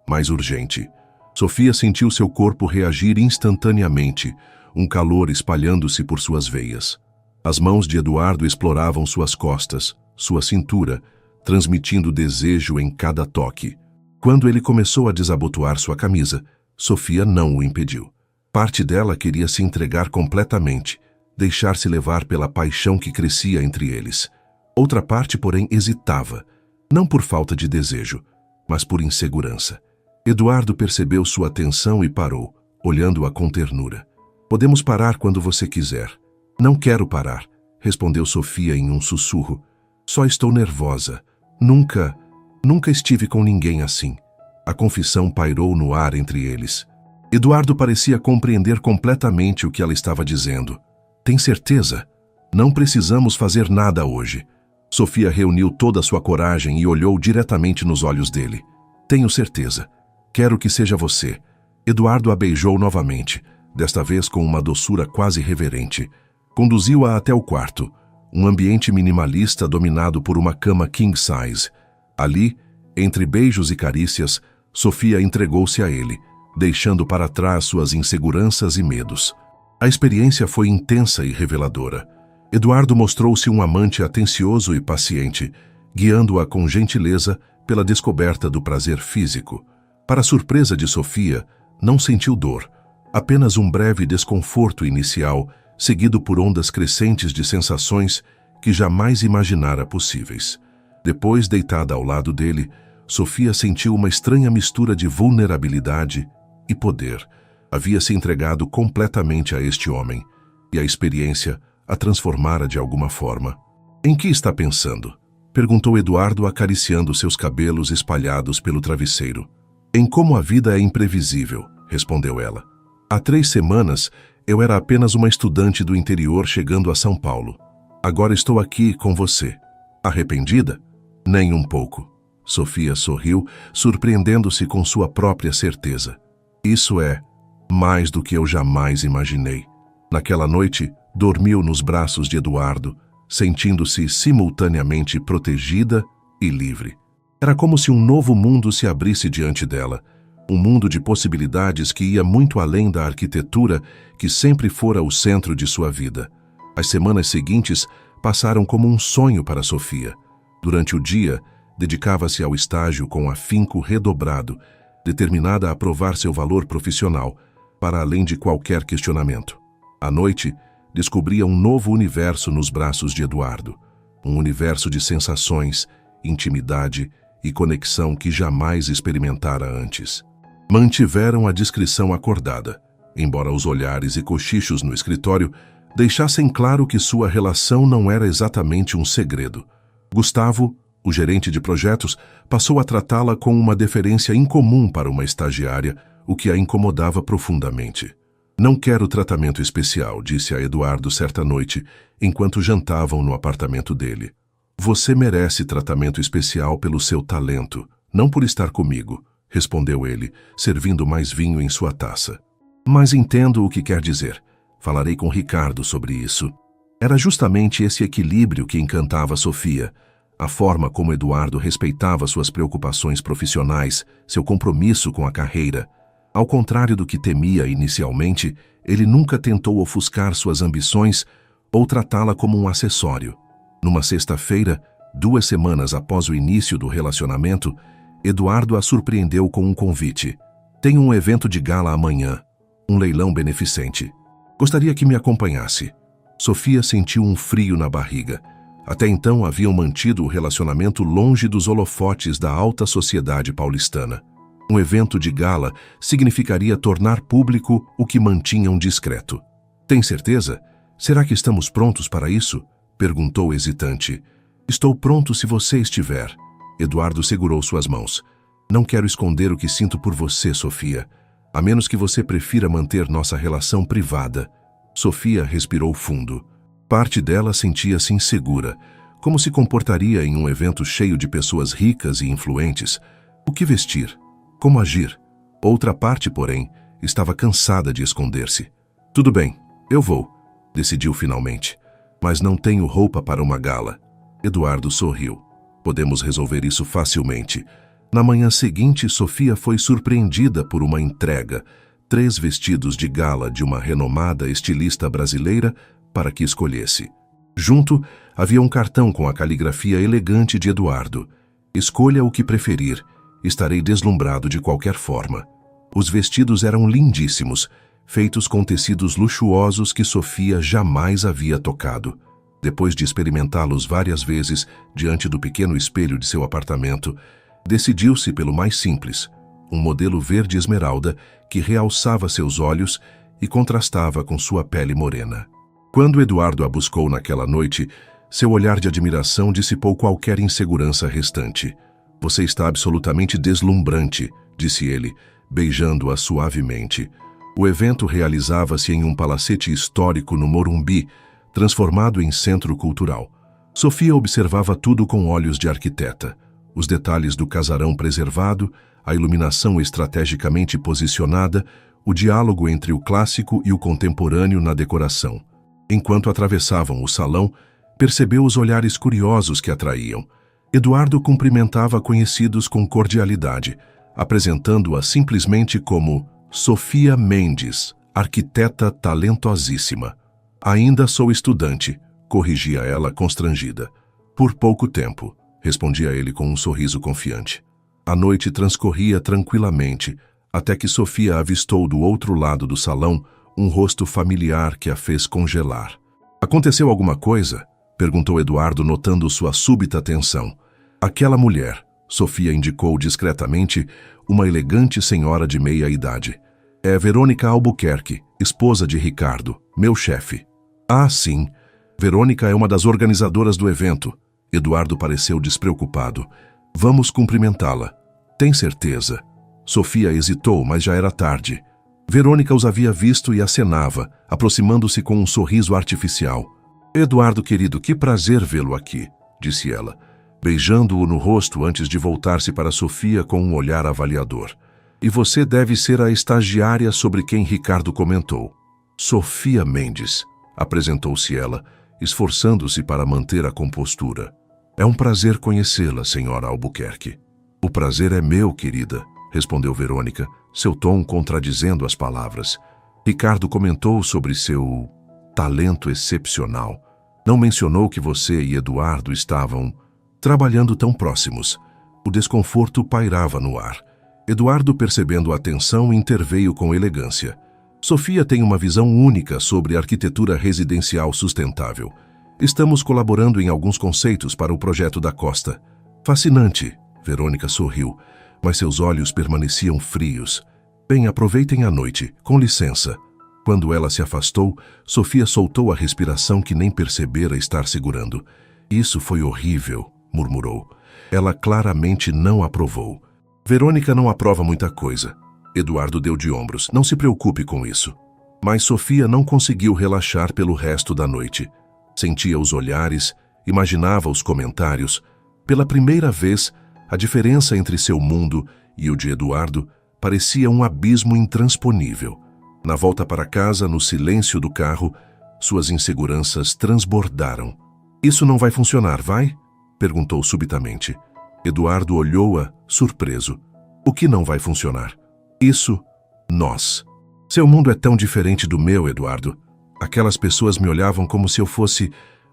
mais urgente. Sofia sentiu seu corpo reagir instantaneamente, um calor espalhando-se por suas veias. As mãos de Eduardo exploravam suas costas, sua cintura, transmitindo desejo em cada toque. Quando ele começou a desabotoar sua camisa, Sofia não o impediu. Parte dela queria se entregar completamente, deixar-se levar pela paixão que crescia entre eles. Outra parte, porém, hesitava, não por falta de desejo, mas por insegurança. Eduardo percebeu sua atenção e parou, olhando-a com ternura. "Podemos parar quando você quiser." "Não quero parar", respondeu Sofia em um sussurro. "Só estou nervosa. Nunca estive com ninguém assim." A confissão pairou no ar entre eles. Eduardo parecia compreender completamente o que ela estava dizendo. "Tem certeza? Não precisamos fazer nada hoje." Sofia reuniu toda a sua coragem e olhou diretamente nos olhos dele. "Tenho certeza. Quero que seja você." Eduardo a beijou novamente, desta vez com uma doçura quase reverente. Conduziu-a até o quarto, um ambiente minimalista dominado por uma cama king size. Ali, entre beijos e carícias, Sofia entregou-se a ele, deixando para trás suas inseguranças e medos. A experiência foi intensa e reveladora. Eduardo mostrou-se um amante atencioso e paciente, guiando-a com gentileza pela descoberta do prazer físico. Para surpresa de Sofia, não sentiu dor, apenas um breve desconforto inicial, seguido por ondas crescentes de sensações que jamais imaginara possíveis. Depois, deitada ao lado dele, Sofia sentiu uma estranha mistura de vulnerabilidade e poder. Havia se entregado completamente a este homem, e a experiência a transformara de alguma forma. Em que está pensando? Perguntou Eduardo, acariciando seus cabelos espalhados pelo travesseiro. Em como a vida é imprevisível, respondeu ela. Há 3 semanas, eu era apenas uma estudante do interior chegando a São Paulo. Agora estou aqui com você. Arrependida? Nem um pouco. Sofia sorriu, surpreendendo-se com sua própria certeza. Isso é mais do que eu jamais imaginei. Naquela noite, dormiu nos braços de Eduardo, sentindo-se simultaneamente protegida e livre. Era como se um novo mundo se abrisse diante dela, um mundo de possibilidades que ia muito além da arquitetura que sempre fora o centro de sua vida. As semanas seguintes passaram como um sonho para Sofia. Durante o dia, dedicava-se ao estágio com afinco redobrado, determinada a provar seu valor profissional, para além de qualquer questionamento. À noite, descobria um novo universo nos braços de Eduardo, um universo de sensações, intimidade e conexão que jamais experimentara antes. Mantiveram a discrição acordada, embora os olhares e cochichos no escritório deixassem claro que sua relação não era exatamente um segredo. Gustavo, o gerente de projetos, passou a tratá-la com uma deferência incomum para uma estagiária, o que a incomodava profundamente. Não quero tratamento especial, disse a Eduardo certa noite, enquanto jantavam no apartamento dele. Você merece tratamento especial pelo seu talento, não por estar comigo, respondeu ele, servindo mais vinho em sua taça. Mas entendo o que quer dizer. Falarei com Ricardo sobre isso. Era justamente esse equilíbrio que encantava Sofia. A forma como Eduardo respeitava suas preocupações profissionais, seu compromisso com a carreira. Ao contrário do que temia inicialmente, ele nunca tentou ofuscar suas ambições ou tratá-la como um acessório. Numa sexta-feira, 2 semanas após o início do relacionamento, Eduardo a surpreendeu com um convite. Tenho um evento de gala amanhã, um leilão beneficente. Gostaria que me acompanhasse. Sofia sentiu um frio na barriga. Até então haviam mantido o relacionamento longe dos holofotes da alta sociedade paulistana. Um evento de gala significaria tornar público o que mantinham discreto. Tem certeza? Será que estamos prontos para isso? Perguntou hesitante. Estou pronto se você estiver. Eduardo segurou suas mãos. Não quero esconder o que sinto por você, Sofia. A menos que você prefira manter nossa relação privada. Sofia respirou fundo. Parte dela sentia-se insegura. Como se comportaria em um evento cheio de pessoas ricas e influentes? O que vestir? Como agir? Outra parte, porém, estava cansada de esconder-se. Tudo bem, eu vou, decidiu finalmente. Mas não tenho roupa para uma gala. Eduardo sorriu. Podemos resolver isso facilmente. Na manhã seguinte, Sofia foi surpreendida por uma entrega. 3 vestidos de gala de uma renomada estilista brasileira para que escolhesse. Junto, havia um cartão com a caligrafia elegante de Eduardo. Escolha o que preferir. Estarei deslumbrado de qualquer forma. Os vestidos eram lindíssimos, feitos com tecidos luxuosos que Sofia jamais havia tocado. Depois de experimentá-los várias vezes diante do pequeno espelho de seu apartamento, decidiu-se pelo mais simples, um modelo verde esmeralda que realçava seus olhos e contrastava com sua pele morena. Quando Eduardo a buscou naquela noite, seu olhar de admiração dissipou qualquer insegurança restante. Você está absolutamente deslumbrante, disse ele, beijando-a suavemente. O evento realizava-se em um palacete histórico no Morumbi, transformado em centro cultural. Sofia observava tudo com olhos de arquiteta. Os detalhes do casarão preservado, a iluminação estrategicamente posicionada, o diálogo entre o clássico e o contemporâneo na decoração. Enquanto atravessavam o salão, percebeu os olhares curiosos que atraíam. Eduardo cumprimentava conhecidos com cordialidade, apresentando-a simplesmente como Sofia Mendes, arquiteta talentosíssima. Ainda sou estudante, corrigia ela constrangida. Por pouco tempo, respondia ele com um sorriso confiante. A noite transcorria tranquilamente, até que Sofia avistou do outro lado do salão um rosto familiar que a fez congelar. Aconteceu alguma coisa? Perguntou Eduardo, notando sua súbita tensão. Aquela mulher, Sofia indicou discretamente, uma elegante senhora de meia idade. É Verônica Albuquerque, esposa de Ricardo, meu chefe. Ah, sim. Verônica é uma das organizadoras do evento. Eduardo pareceu despreocupado. Vamos cumprimentá-la. Tem certeza? Sofia hesitou, mas já era tarde. Verônica os havia visto e acenava, aproximando-se com um sorriso artificial. Eduardo, querido, que prazer vê-lo aqui, disse ela, beijando-o no rosto antes de voltar-se para Sofia com um olhar avaliador. E você deve ser a estagiária sobre quem Ricardo comentou. Sofia Mendes, apresentou-se ela, esforçando-se para manter a compostura. É um prazer conhecê-la, senhora Albuquerque. O prazer é meu, querida, respondeu Verônica, seu tom contradizendo as palavras. Ricardo comentou sobre seu talento excepcional. Não mencionou que você e Eduardo estavam trabalhando tão próximos. O desconforto pairava no ar. Eduardo, percebendo a tensão, interveio com elegância. Sofia tem uma visão única sobre arquitetura residencial sustentável. Estamos colaborando em alguns conceitos para o projeto da Costa. Fascinante, Verônica sorriu, mas seus olhos permaneciam frios. Bem, aproveitem a noite, com licença. Quando ela se afastou, Sofia soltou a respiração que nem percebera estar segurando. Isso foi horrível, murmurou. Ela claramente não aprovou. Verônica não aprova muita coisa. Eduardo deu de ombros. Não se preocupe com isso. Mas Sofia não conseguiu relaxar pelo resto da noite. Sentia os olhares, imaginava os comentários. Pela primeira vez, a diferença entre seu mundo e o de Eduardo parecia um abismo intransponível. Na volta para casa, no silêncio do carro, suas inseguranças transbordaram. Isso não vai funcionar, vai? Perguntou subitamente. Eduardo olhou-a, surpreso. O que não vai funcionar? Isso, nós. Seu mundo é tão diferente do meu, Eduardo. Aquelas pessoas me olhavam como se eu fosse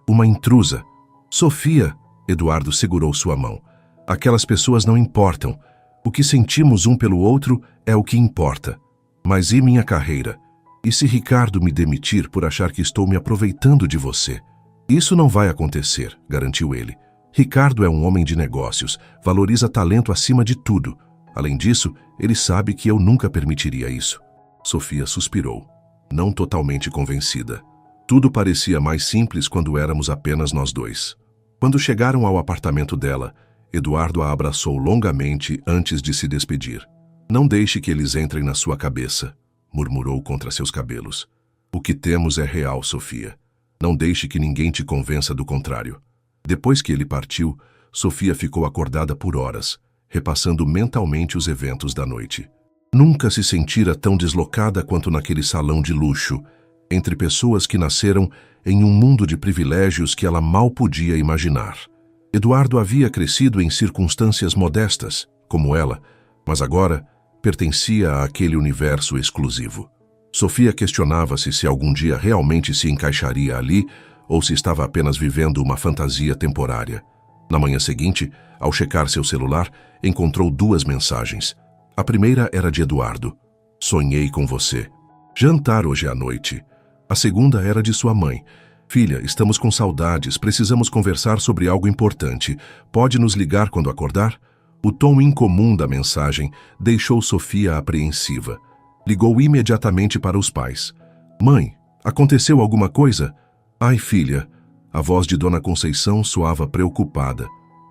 uma intrusa. Sofia, Eduardo segurou sua mão. Aquelas pessoas não importam. O que sentimos um pelo outro é o que importa. Mas e minha carreira? E se Ricardo me demitir por achar que estou me aproveitando de você? Isso não vai acontecer, garantiu ele. Ricardo é um homem de negócios, valoriza talento acima de tudo. Além disso, ele sabe que eu nunca permitiria isso. Sofia suspirou, não totalmente convencida. Tudo parecia mais simples quando éramos apenas nós dois. Quando chegaram ao apartamento dela, Eduardo a abraçou longamente antes de se despedir. Não deixe que eles entrem na sua cabeça, murmurou contra seus cabelos. O que temos é real, Sofia. Não deixe que ninguém te convença do contrário. Depois que ele partiu, Sofia ficou acordada por horas, repassando mentalmente os eventos da noite. Nunca se sentira tão deslocada quanto naquele salão de luxo, entre pessoas que nasceram em um mundo de privilégios que ela mal podia imaginar. Eduardo havia crescido em circunstâncias modestas, como ela, mas agora pertencia àquele universo exclusivo. Sofia questionava-se se algum dia realmente se encaixaria ali ou se estava apenas vivendo uma fantasia temporária. Na manhã seguinte, ao checar seu celular, encontrou 2 mensagens. A primeira era de Eduardo. Sonhei com você. Jantar hoje à noite. A segunda era de sua mãe. Filha, estamos com saudades, precisamos conversar sobre algo importante. Pode nos ligar quando acordar? O tom incomum da mensagem deixou Sofia apreensiva. Ligou imediatamente para os pais. Mãe, aconteceu alguma coisa? Ai, filha. A voz de Dona Conceição soava preocupada.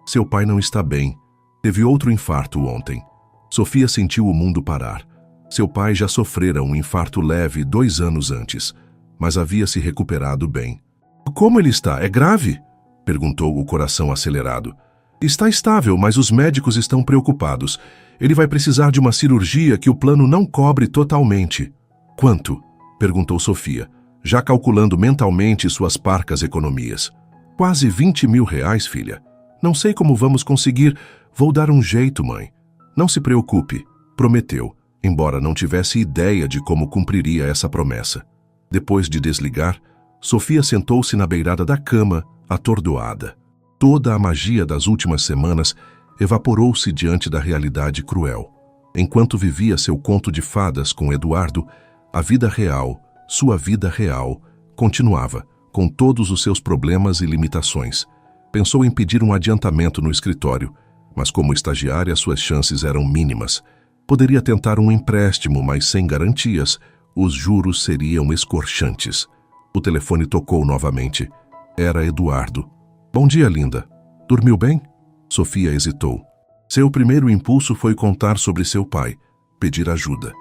Seu pai não está bem. Teve outro infarto ontem. Sofia sentiu o mundo parar. Seu pai já sofrera um infarto leve 2 anos antes, mas havia se recuperado bem. Como ele está? É grave? Perguntou o coração acelerado. Está estável, mas os médicos estão preocupados. Ele vai precisar de uma cirurgia que o plano não cobre totalmente. Quanto? Perguntou Sofia, já calculando mentalmente suas parcas economias. Quase 20 mil reais, filha. Não sei como vamos conseguir. Vou dar um jeito, mãe. Não se preocupe, prometeu, embora não tivesse ideia de como cumpriria essa promessa. Depois de desligar, Sofia sentou-se na beirada da cama, atordoada. Toda a magia das últimas semanas evaporou-se diante da realidade cruel. Enquanto vivia seu conto de fadas com Eduardo, a vida real, sua vida real, continuava, com todos os seus problemas e limitações. Pensou em pedir um adiantamento no escritório, mas como estagiária suas chances eram mínimas. Poderia tentar um empréstimo, mas sem garantias, os juros seriam escorchantes. O telefone tocou novamente. Era Eduardo. Bom dia, linda. Dormiu bem? Sofia hesitou. Seu primeiro impulso foi contar sobre seu pai, pedir ajuda.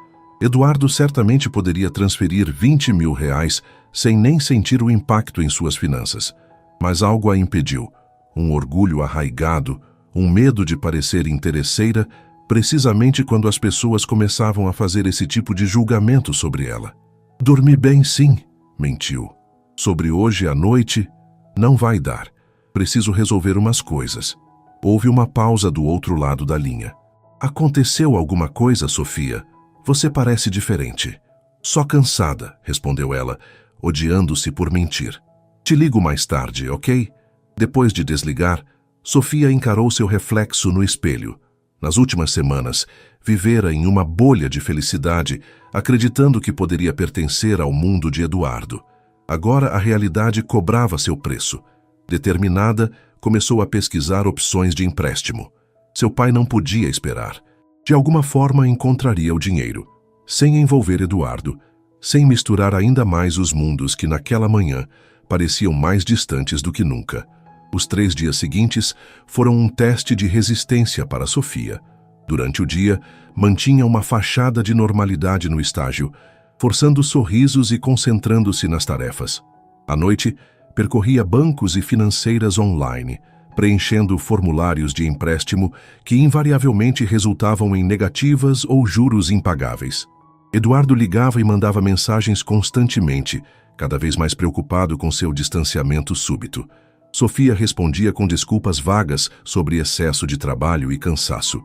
Eduardo certamente poderia transferir 20 mil reais sem nem sentir o impacto em suas finanças. Mas algo a impediu. Um orgulho arraigado, um medo de parecer interesseira, precisamente quando as pessoas começavam a fazer esse tipo de julgamento sobre ela. Dormi bem, sim, mentiu. Sobre hoje à noite, não vai dar. Preciso resolver umas coisas. Houve uma pausa do outro lado da linha. Aconteceu alguma coisa, Sofia? Você parece diferente. Só cansada, respondeu ela, odiando-se por mentir. Te ligo mais tarde, ok? Depois de desligar, Sofia encarou seu reflexo no espelho. Nas últimas semanas, vivera em uma bolha de felicidade, acreditando que poderia pertencer ao mundo de Eduardo. Agora a realidade cobrava seu preço. Determinada, começou a pesquisar opções de empréstimo. Seu pai não podia esperar. De alguma forma encontraria o dinheiro, sem envolver Eduardo, sem misturar ainda mais os mundos que naquela manhã pareciam mais distantes do que nunca. Os 3 dias seguintes foram um teste de resistência para Sofia. Durante o dia, mantinha uma fachada de normalidade no estágio, forçando sorrisos e concentrando-se nas tarefas. À noite, percorria bancos e financeiras online, preenchendo formulários de empréstimo que invariavelmente resultavam em negativas ou juros impagáveis. Eduardo ligava e mandava mensagens constantemente, cada vez mais preocupado com seu distanciamento súbito. Sofia respondia com desculpas vagas sobre excesso de trabalho e cansaço.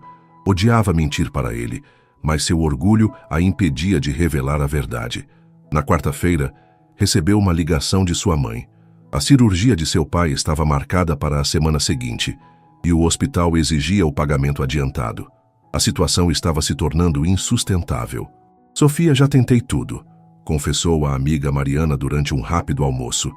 Odiava mentir para ele, mas seu orgulho a impedia de revelar a verdade. Na quarta-feira, recebeu uma ligação de sua mãe. A cirurgia de seu pai estava marcada para a semana seguinte, e o hospital exigia o pagamento adiantado. A situação estava se tornando insustentável. Sofia, já tentei tudo, confessou a amiga Mariana durante um rápido almoço.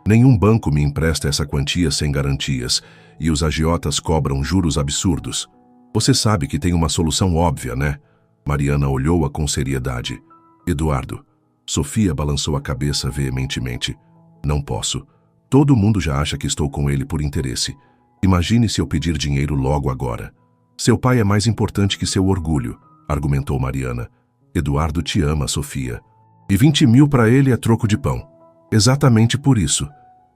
Nenhum banco me empresta essa quantia sem garantias, e os agiotas cobram juros absurdos. Você sabe que tem uma solução óbvia, né? Mariana olhou-a com seriedade. Eduardo. Sofia balançou a cabeça veementemente. Não posso. Todo mundo já acha que estou com ele por interesse. Imagine se eu pedir dinheiro logo agora. Seu pai é mais importante que seu orgulho, argumentou Mariana. Eduardo te ama, Sofia. E 20 mil para ele é troco de pão. Exatamente por isso.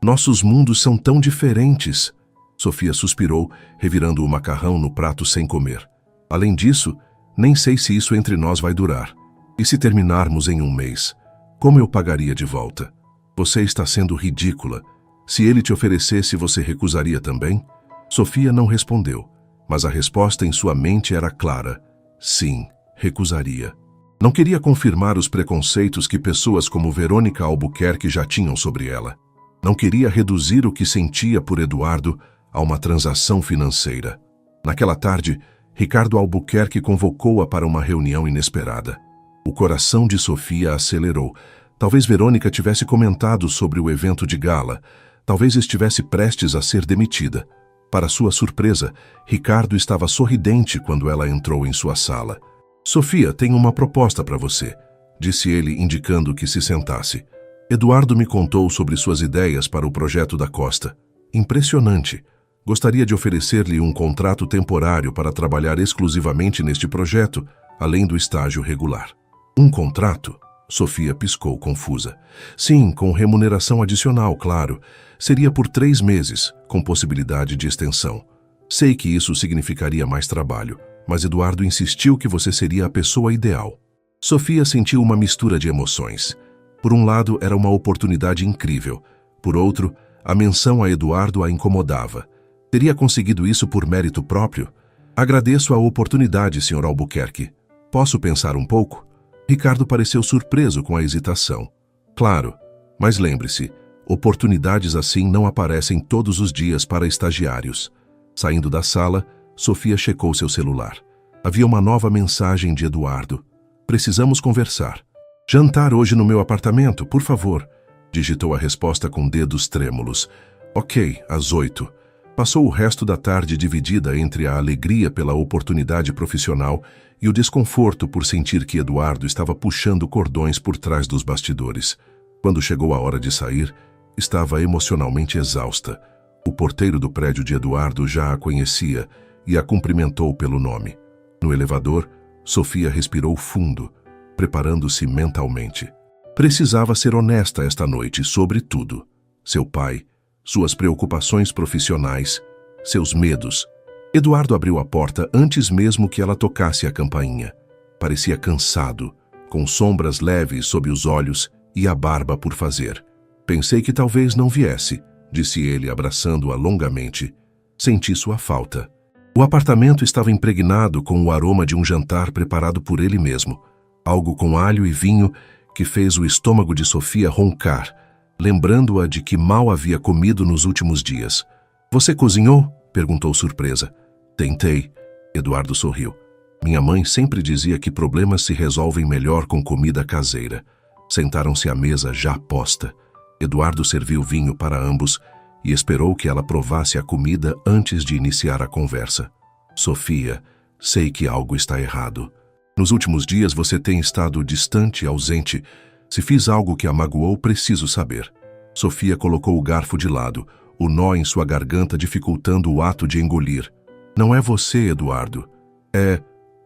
Nossos mundos são tão diferentes. Sofia suspirou, revirando o macarrão no prato sem comer. Além disso, nem sei se isso entre nós vai durar. E se terminarmos em um mês? Como eu pagaria de volta? Você está sendo ridícula. Se ele te oferecesse, você recusaria também? Sofia não respondeu, mas a resposta em sua mente era clara. Sim, recusaria. Não queria confirmar os preconceitos que pessoas como Verônica Albuquerque já tinham sobre ela. Não queria reduzir o que sentia por Eduardo a uma transação financeira. Naquela tarde, Ricardo Albuquerque convocou-a para uma reunião inesperada. O coração de Sofia acelerou. Talvez Verônica tivesse comentado sobre o evento de gala. Talvez estivesse prestes a ser demitida. Para sua surpresa, Ricardo estava sorridente quando ela entrou em sua sala. Sofia, tenho uma proposta para você, disse ele, indicando que se sentasse. Eduardo me contou sobre suas ideias para o projeto da Costa. Impressionante. Gostaria de oferecer-lhe um contrato temporário para trabalhar exclusivamente neste projeto, além do estágio regular. Um contrato? Sofia piscou, confusa. Sim, com remuneração adicional, claro. Seria por 3 meses, com possibilidade de extensão. Sei que isso significaria mais trabalho, mas Eduardo insistiu que você seria a pessoa ideal. Sofia sentiu uma mistura de emoções. Por um lado, era uma oportunidade incrível. Por outro, a menção a Eduardo a incomodava. Teria conseguido isso por mérito próprio? Agradeço a oportunidade, Sr. Albuquerque. Posso pensar um pouco? Ricardo pareceu surpreso com a hesitação. Claro, mas lembre-se, oportunidades assim não aparecem todos os dias para estagiários. Saindo da sala, Sofia checou seu celular. Havia uma nova mensagem de Eduardo. Precisamos conversar. Jantar hoje no meu apartamento, por favor. Digitou a resposta com dedos trêmulos. Ok, às 8. Passou o resto da tarde dividida entre a alegria pela oportunidade profissional e o desconforto por sentir que Eduardo estava puxando cordões por trás dos bastidores. Quando chegou a hora de sair, estava emocionalmente exausta. O porteiro do prédio de Eduardo já a conhecia e a cumprimentou pelo nome. No elevador, Sofia respirou fundo, preparando-se mentalmente. Precisava ser honesta esta noite sobre tudo. Seu pai, suas preocupações profissionais, seus medos. Eduardo abriu a porta antes mesmo que ela tocasse a campainha. Parecia cansado, com sombras leves sob os olhos e a barba por fazer. Pensei que talvez não viesse, disse ele abraçando-a longamente. Senti sua falta. O apartamento estava impregnado com o aroma de um jantar preparado por ele mesmo. Algo com alho e vinho que fez o estômago de Sofia roncar, lembrando-a de que mal havia comido nos últimos dias. Você cozinhou? Perguntou surpresa. Tentei. Eduardo sorriu. Minha mãe sempre dizia que problemas se resolvem melhor com comida caseira. Sentaram-se à mesa já posta. Eduardo serviu vinho para ambos e esperou que ela provasse a comida antes de iniciar a conversa. Sofia, sei que algo está errado. Nos últimos dias você tem estado distante e ausente. Se fiz algo que a magoou, preciso saber. Sofia colocou o garfo de lado, o nó em sua garganta dificultando o ato de engolir. Não é você, Eduardo.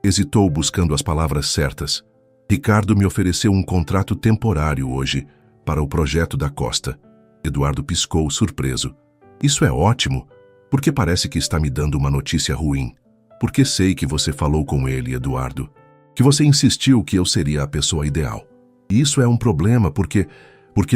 Hesitou buscando as palavras certas. Ricardo me ofereceu um contrato temporário hoje, para o projeto da Costa. Eduardo piscou, surpreso. Isso é ótimo, porque parece que está me dando uma notícia ruim. Porque sei que você falou com ele, Eduardo. Que você insistiu que eu seria a pessoa ideal. E isso é um problema porque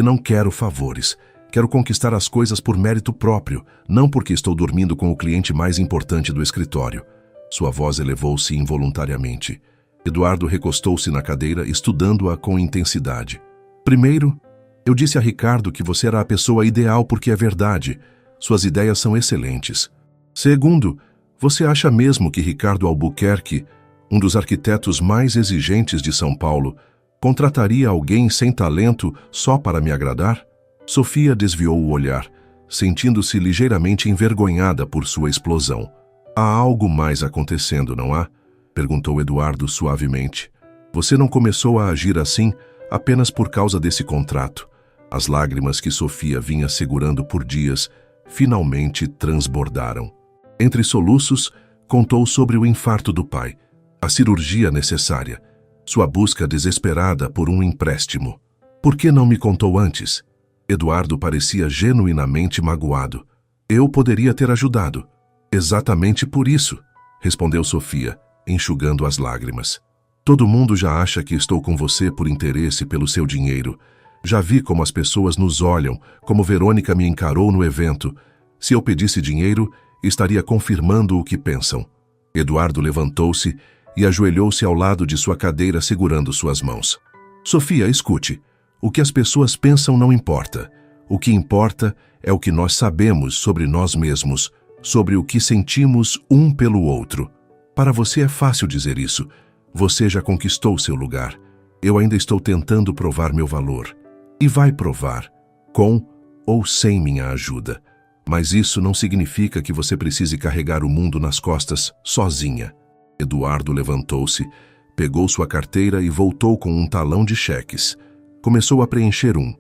não quero favores. Quero conquistar as coisas por mérito próprio, não porque estou dormindo com o cliente mais importante do escritório. Sua voz elevou-se involuntariamente. Eduardo recostou-se na cadeira, estudando-a com intensidade. Primeiro, eu disse a Ricardo que você era a pessoa ideal porque é verdade. Suas ideias são excelentes. Segundo, você acha mesmo que Ricardo Albuquerque, um dos arquitetos mais exigentes de São Paulo, contrataria alguém sem talento só para me agradar? Sofia desviou o olhar, sentindo-se ligeiramente envergonhada por sua explosão. Há algo mais acontecendo, não há? Perguntou Eduardo suavemente. Você não começou a agir assim apenas por causa desse contrato. As lágrimas que Sofia vinha segurando por dias finalmente transbordaram. Entre soluços, contou sobre o infarto do pai, a cirurgia necessária, sua busca desesperada por um empréstimo. Por que não me contou antes? Eduardo parecia genuinamente magoado. Eu poderia ter ajudado. Exatamente por isso, respondeu Sofia, enxugando as lágrimas. Todo mundo já acha que estou com você por interesse pelo seu dinheiro. Já vi como as pessoas nos olham, como Verônica me encarou no evento. Se eu pedisse dinheiro, estaria confirmando o que pensam. Eduardo levantou-se e ajoelhou-se ao lado de sua cadeira segurando suas mãos. Sofia, escute. O que as pessoas pensam não importa. O que importa é o que nós sabemos sobre nós mesmos, sobre o que sentimos um pelo outro. Para você é fácil dizer isso. Você já conquistou seu lugar. Eu ainda estou tentando provar meu valor. E vai provar, com ou sem minha ajuda. Mas isso não significa que você precise carregar o mundo nas costas sozinha. Eduardo levantou-se, pegou sua carteira e voltou com um talão de cheques. Começou a preencher um.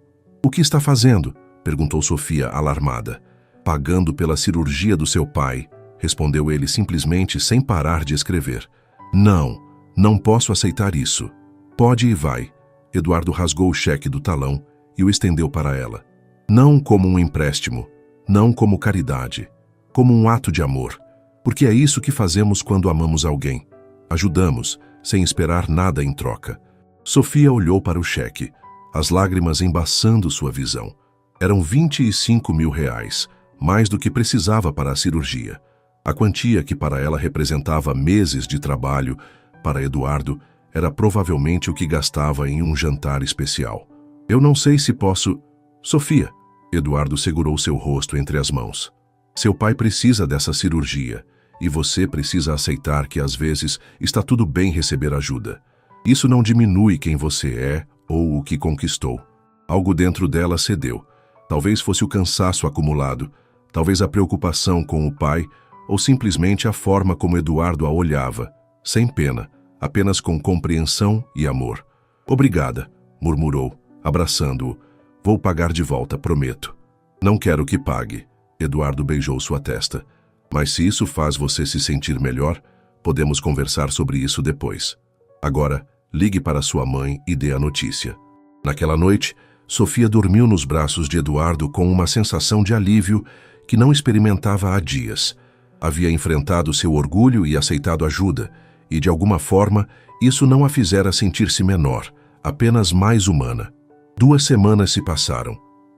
O que está fazendo? Perguntou Sofia, alarmada. Pagando pela cirurgia do seu pai, respondeu ele simplesmente sem parar de escrever. Não posso aceitar isso. Pode e vai. Eduardo rasgou o cheque do talão e o estendeu para ela. Não como um empréstimo, não como caridade, como um ato de amor, porque é isso que fazemos quando amamos alguém. Ajudamos, sem esperar nada em troca. Sofia olhou para o cheque, as lágrimas embaçando sua visão. Eram 25 mil reais, mais do que precisava para a cirurgia. A quantia que para ela representava meses de trabalho, para Eduardo, era provavelmente o que gastava em um jantar especial. Eu não sei se posso... Sofia, Eduardo segurou seu rosto entre as mãos. Seu pai precisa dessa cirurgia e você precisa aceitar que às vezes está tudo bem receber ajuda. Isso não diminui quem você é ou o que conquistou. Algo dentro dela cedeu. Talvez fosse o cansaço acumulado, talvez a preocupação com o pai ou simplesmente a forma como Eduardo a olhava, sem pena, apenas com compreensão e amor. Obrigada, murmurou, abraçando-o. Vou pagar de volta, prometo. Não quero que pague. Eduardo beijou sua testa. Mas se isso faz você se sentir melhor, podemos conversar sobre isso depois. Agora, ligue para sua mãe e dê a notícia. Naquela noite, Sofia dormiu nos braços de Eduardo com uma sensação de alívio que não experimentava há dias. Havia enfrentado seu orgulho e aceitado ajuda, e de alguma forma, isso não a fizera sentir-se menor, apenas mais humana. 2 semanas se passaram.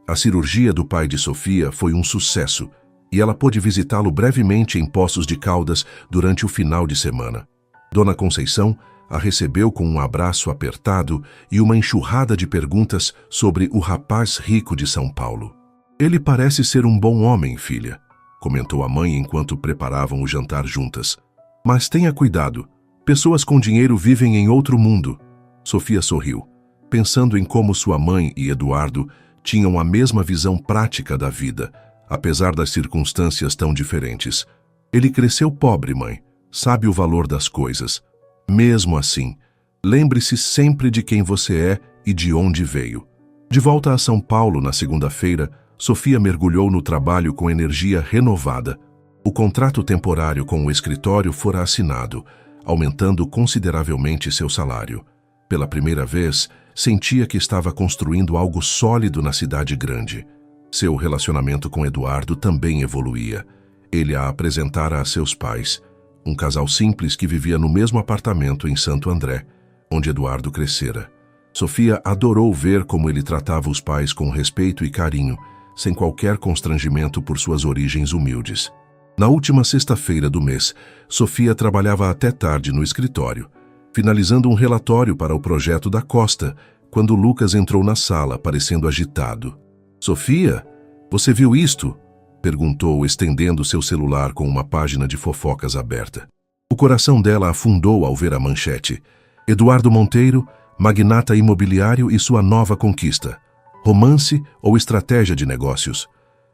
A cirurgia do pai de Sofia foi um sucesso, e ela pôde visitá-lo brevemente em Poços de Caldas durante o final de semana. Dona Conceição a recebeu com um abraço apertado e uma enxurrada de perguntas sobre o rapaz rico de São Paulo. Ele parece ser um bom homem, filha, comentou a mãe enquanto preparavam o jantar juntas. Mas tenha cuidado, pessoas com dinheiro vivem em outro mundo. Sofia sorriu, pensando em como sua mãe e Eduardo tinham a mesma visão prática da vida, apesar das circunstâncias tão diferentes. Ele cresceu pobre, mãe, sabe o valor das coisas. Mesmo assim, lembre-se sempre de quem você é e de onde veio. De volta a São Paulo na segunda-feira, Sofia mergulhou no trabalho com energia renovada. O contrato temporário com o escritório fora assinado, aumentando consideravelmente seu salário. Pela primeira vez, sentia que estava construindo algo sólido na cidade grande. Seu relacionamento com Eduardo também evoluía. Ele a apresentara a seus pais, um casal simples que vivia no mesmo apartamento em Santo André, onde Eduardo crescera. Sofia adorou ver como ele tratava os pais com respeito e carinho, sem qualquer constrangimento por suas origens humildes. Na última sexta-feira do mês, Sofia trabalhava até tarde no escritório, finalizando um relatório para o projeto da Costa, quando Lucas entrou na sala, parecendo agitado. "Sofia, você viu isto?" perguntou, estendendo seu celular com uma página de fofocas aberta. O coração dela afundou ao ver a manchete. Eduardo Monteiro, magnata imobiliário e sua nova conquista. Romance ou estratégia de negócios?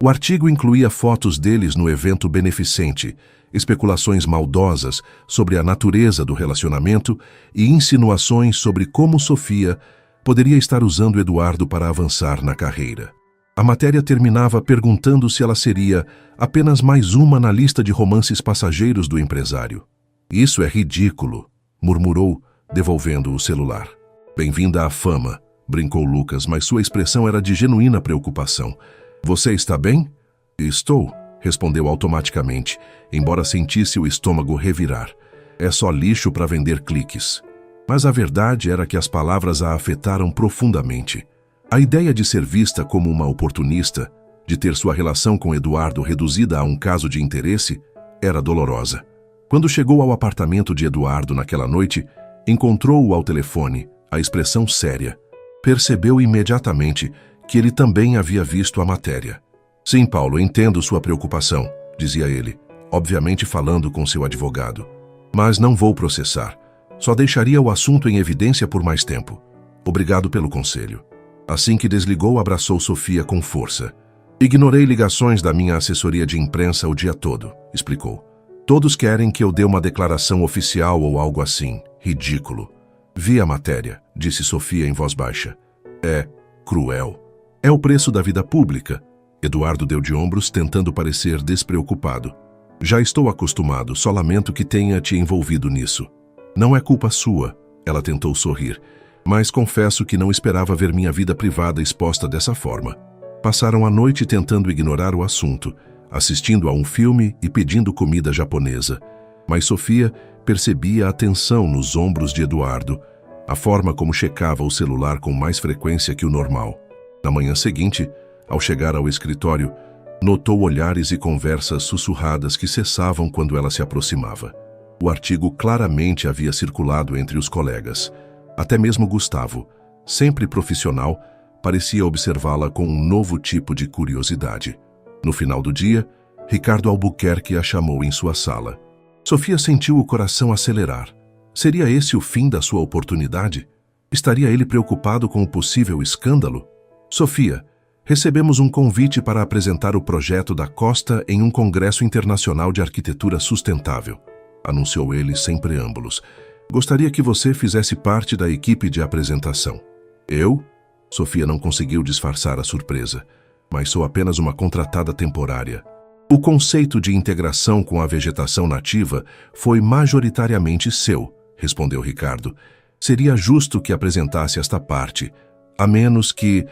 O artigo incluía fotos deles no evento beneficente, especulações maldosas sobre a natureza do relacionamento e insinuações sobre como Sofia poderia estar usando Eduardo para avançar na carreira. A matéria terminava perguntando se ela seria apenas mais uma na lista de romances passageiros do empresário. "Isso é ridículo", murmurou, devolvendo o celular. "Bem-vinda à fama", brincou Lucas, mas sua expressão era de genuína preocupação. "Você está bem?" "Estou", respondeu automaticamente, embora sentisse o estômago revirar. "É só lixo para vender cliques." Mas a verdade era que as palavras a afetaram profundamente. A ideia de ser vista como uma oportunista, de ter sua relação com Eduardo reduzida a um caso de interesse, era dolorosa. Quando chegou ao apartamento de Eduardo naquela noite, encontrou-o ao telefone, a expressão séria. Percebeu imediatamente que ele também havia visto a matéria. "Sim, Paulo, entendo sua preocupação", dizia ele, obviamente falando com seu advogado. "Mas não vou processar. Só deixaria o assunto em evidência por mais tempo. Obrigado pelo conselho." Assim que desligou, abraçou Sofia com força. "Ignorei ligações da minha assessoria de imprensa o dia todo", explicou. "Todos querem que eu dê uma declaração oficial ou algo assim. Ridículo." "Vi a matéria", disse Sofia em voz baixa. "É cruel. É o preço da vida pública." Eduardo deu de ombros, tentando parecer despreocupado. "Já estou acostumado, só lamento que tenha te envolvido nisso." "Não é culpa sua", ela tentou sorrir, "mas confesso que não esperava ver minha vida privada exposta dessa forma." Passaram a noite tentando ignorar o assunto, assistindo a um filme e pedindo comida japonesa. Mas Sofia percebia a tensão nos ombros de Eduardo, a forma como checava o celular com mais frequência que o normal. Na manhã seguinte, ao chegar ao escritório, notou olhares e conversas sussurradas que cessavam quando ela se aproximava. O artigo claramente havia circulado entre os colegas. Até mesmo Gustavo, sempre profissional, parecia observá-la com um novo tipo de curiosidade. No final do dia, Ricardo Albuquerque a chamou em sua sala. Sofia sentiu o coração acelerar. Seria esse o fim da sua oportunidade? Estaria ele preocupado com o possível escândalo? "Sofia, recebemos um convite para apresentar o projeto da Costa em um congresso internacional de arquitetura sustentável", anunciou ele sem preâmbulos. "Gostaria que você fizesse parte da equipe de apresentação." "Eu?" Sofia não conseguiu disfarçar a surpresa. mas sou apenas uma contratada temporária. O conceito de integração com a vegetação nativa foi majoritariamente seu, respondeu Ricardo. Seria justo que apresentasse esta parte, a menos que...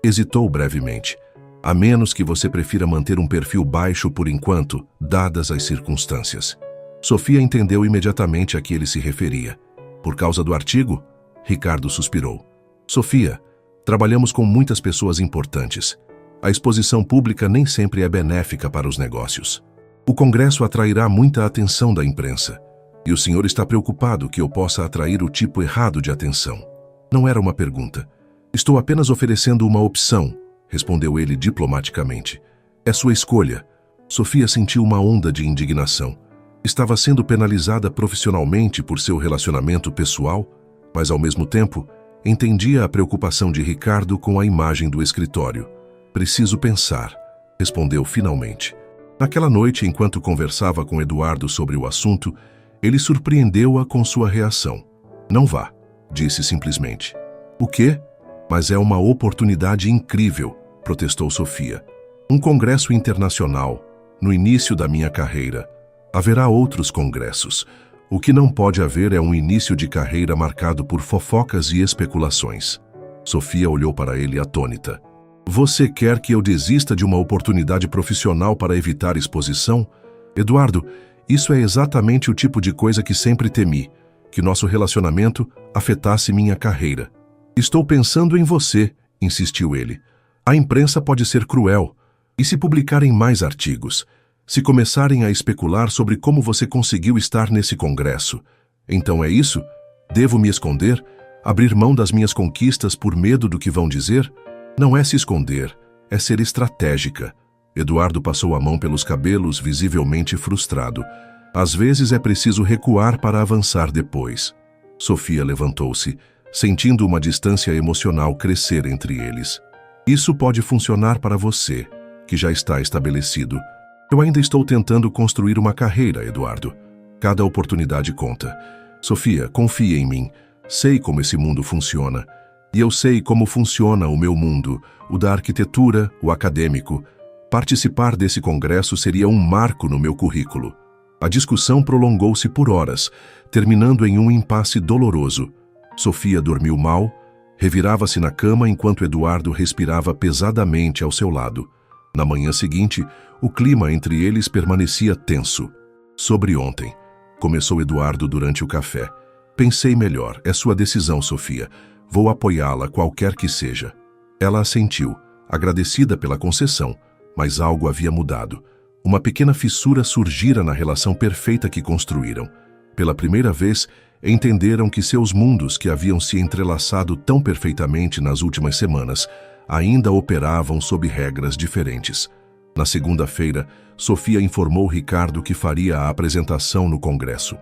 Hesitou brevemente. A menos que você prefira manter um perfil baixo por enquanto, dadas as circunstâncias. Sofia entendeu imediatamente a que ele se referia. Por causa do artigo? Ricardo suspirou. Sofia, trabalhamos com muitas pessoas importantes. A exposição pública nem sempre é benéfica para os negócios. O Congresso atrairá muita atenção da imprensa. E o senhor está preocupado que eu possa atrair o tipo errado de atenção. Não era uma pergunta. Estou apenas oferecendo uma opção, respondeu ele diplomaticamente. É sua escolha. Sofia sentiu uma onda de indignação. Estava sendo penalizada profissionalmente por seu relacionamento pessoal, mas ao mesmo tempo entendia a preocupação de Ricardo com a imagem do escritório. Preciso pensar, respondeu finalmente. Naquela noite, enquanto conversava com Eduardo sobre o assunto, ele surpreendeu-a com sua reação. Não vá, disse simplesmente. O quê? Mas é uma oportunidade incrível, protestou Sofia. Um congresso internacional, no início da minha carreira. Haverá outros congressos. O que não pode haver é um início de carreira marcado por fofocas e especulações. Sofia olhou para ele atônita. Você quer que eu desista de uma oportunidade profissional para evitar exposição? Eduardo, isso é exatamente o tipo de coisa que sempre temi, que nosso relacionamento afetasse minha carreira. Estou pensando em você, insistiu ele. A imprensa pode ser cruel. E se publicarem mais artigos? Se começarem a especular sobre como você conseguiu estar nesse congresso? Então é isso? Devo me esconder? Abrir mão das minhas conquistas por medo do que vão dizer? Não é se esconder, é ser estratégica. Eduardo passou a mão pelos cabelos, visivelmente frustrado. Às vezes é preciso recuar para avançar depois. Sofia levantou-se, sentindo uma distância emocional crescer entre eles. Isso pode funcionar para você, que já está estabelecido. Eu ainda estou tentando construir uma carreira, Eduardo. Cada oportunidade conta. Sofia, confia em mim. Sei como esse mundo funciona. E eu sei como funciona o meu mundo, o da arquitetura, o acadêmico. Participar desse congresso seria um marco no meu currículo. A discussão prolongou-se por horas, terminando em um impasse doloroso. Sofia dormiu mal, revirava-se na cama enquanto Eduardo respirava pesadamente ao seu lado. Na manhã seguinte, o clima entre eles permanecia tenso. Sobre ontem, começou Eduardo durante o café. Pensei melhor, é sua decisão, Sofia. Vou apoiá-la, qualquer que seja. Ela assentiu, agradecida pela concessão, mas algo havia mudado. Uma pequena fissura surgira na relação perfeita que construíram. Pela primeira vez, entenderam que seus mundos, que haviam se entrelaçado tão perfeitamente nas últimas semanas, ainda operavam sob regras diferentes. Na segunda-feira, Sofia informou Ricardo que faria a apresentação no congresso.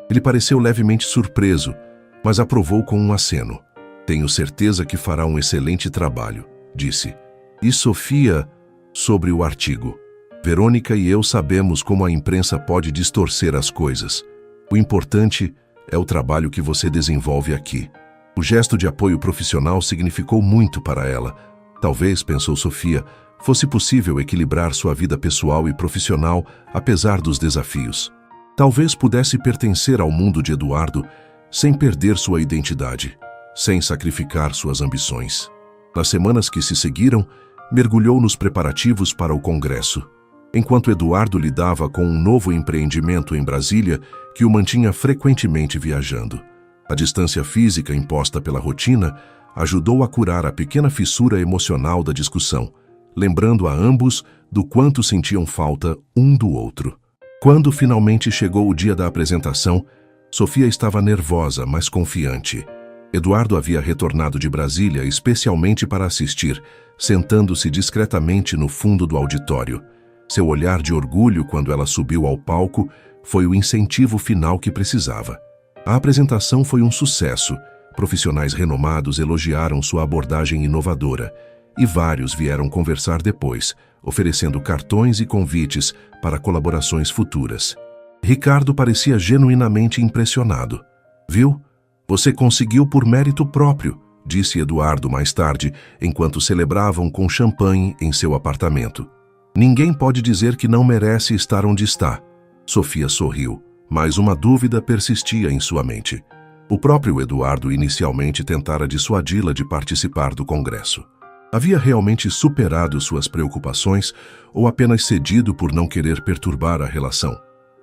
Ele pareceu levemente surpreso, mas aprovou com um aceno. Tenho certeza que fará um excelente trabalho, disse. E Sofia, sobre o artigo. Verônica e eu sabemos como a imprensa pode distorcer as coisas. O importante é o trabalho que você desenvolve aqui. O gesto de apoio profissional significou muito para ela. Talvez, pensou Sofia, fosse possível equilibrar sua vida pessoal e profissional apesar dos desafios. Talvez pudesse pertencer ao mundo de Eduardo sem perder sua identidade, sem sacrificar suas ambições. Nas semanas que se seguiram, mergulhou nos preparativos para o congresso, enquanto Eduardo lidava com um novo empreendimento em Brasília que o mantinha frequentemente viajando. A distância física imposta pela rotina ajudou a curar a pequena fissura emocional da discussão, lembrando a ambos do quanto sentiam falta um do outro. Quando finalmente chegou o dia da apresentação, Sofia estava nervosa, mas confiante. Eduardo havia retornado de Brasília especialmente para assistir, sentando-se discretamente no fundo do auditório. Seu olhar de orgulho quando ela subiu ao palco foi o incentivo final que precisava. A apresentação foi um sucesso. Profissionais renomados elogiaram sua abordagem inovadora e vários vieram conversar depois, oferecendo cartões e convites para colaborações futuras. Ricardo parecia genuinamente impressionado. Viu? Você conseguiu por mérito próprio, disse Eduardo mais tarde, enquanto celebravam com champanhe em seu apartamento. Ninguém pode dizer que não merece estar onde está. Sofia sorriu, mas uma dúvida persistia em sua mente. O próprio Eduardo inicialmente tentara dissuadi-la de participar do congresso. Havia realmente superado suas preocupações ou apenas cedido por não querer perturbar a relação?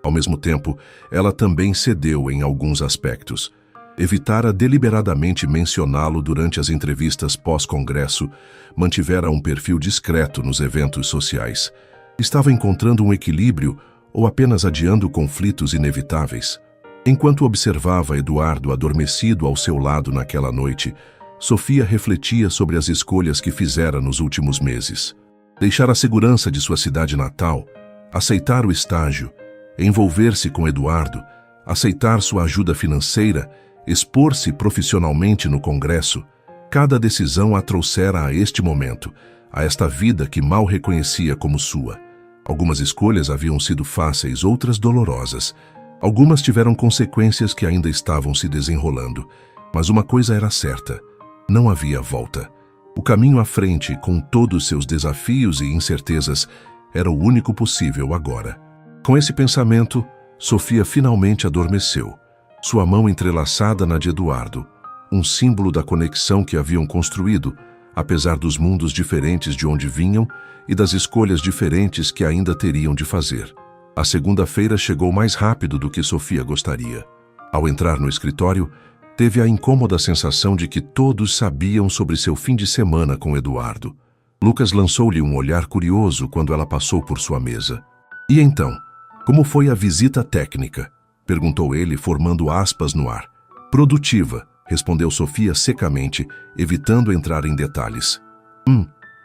Ao mesmo tempo, ela também cedeu em alguns aspectos. Evitara deliberadamente mencioná-lo durante as entrevistas pós-congresso, mantivera um perfil discreto nos eventos sociais. Estava encontrando um equilíbrio ou apenas adiando conflitos inevitáveis? Enquanto observava Eduardo adormecido ao seu lado naquela noite, Sofia refletia sobre as escolhas que fizera nos últimos meses. Deixar a segurança de sua cidade natal, aceitar o estágio, envolver-se com Eduardo, aceitar sua ajuda financeira, expor-se profissionalmente no congresso. Cada decisão a trouxera a este momento, a esta vida que mal reconhecia como sua. Algumas escolhas haviam sido fáceis, outras dolorosas. Algumas tiveram consequências que ainda estavam se desenrolando. Mas uma coisa era certa: não havia volta. O caminho à frente, com todos seus desafios e incertezas, era o único possível agora. Com esse pensamento, Sofia finalmente adormeceu, sua mão entrelaçada na de Eduardo, um símbolo da conexão que haviam construído, apesar dos mundos diferentes de onde vinham e das escolhas diferentes que ainda teriam de fazer. A segunda-feira chegou mais rápido do que Sofia gostaria. Ao entrar no escritório, teve a incômoda sensação de que todos sabiam sobre seu fim de semana com Eduardo. Lucas lançou-lhe um olhar curioso quando ela passou por sua mesa. "E então, como foi a visita técnica?" perguntou ele, formando aspas no ar. "Produtiva", respondeu Sofia secamente, evitando entrar em detalhes.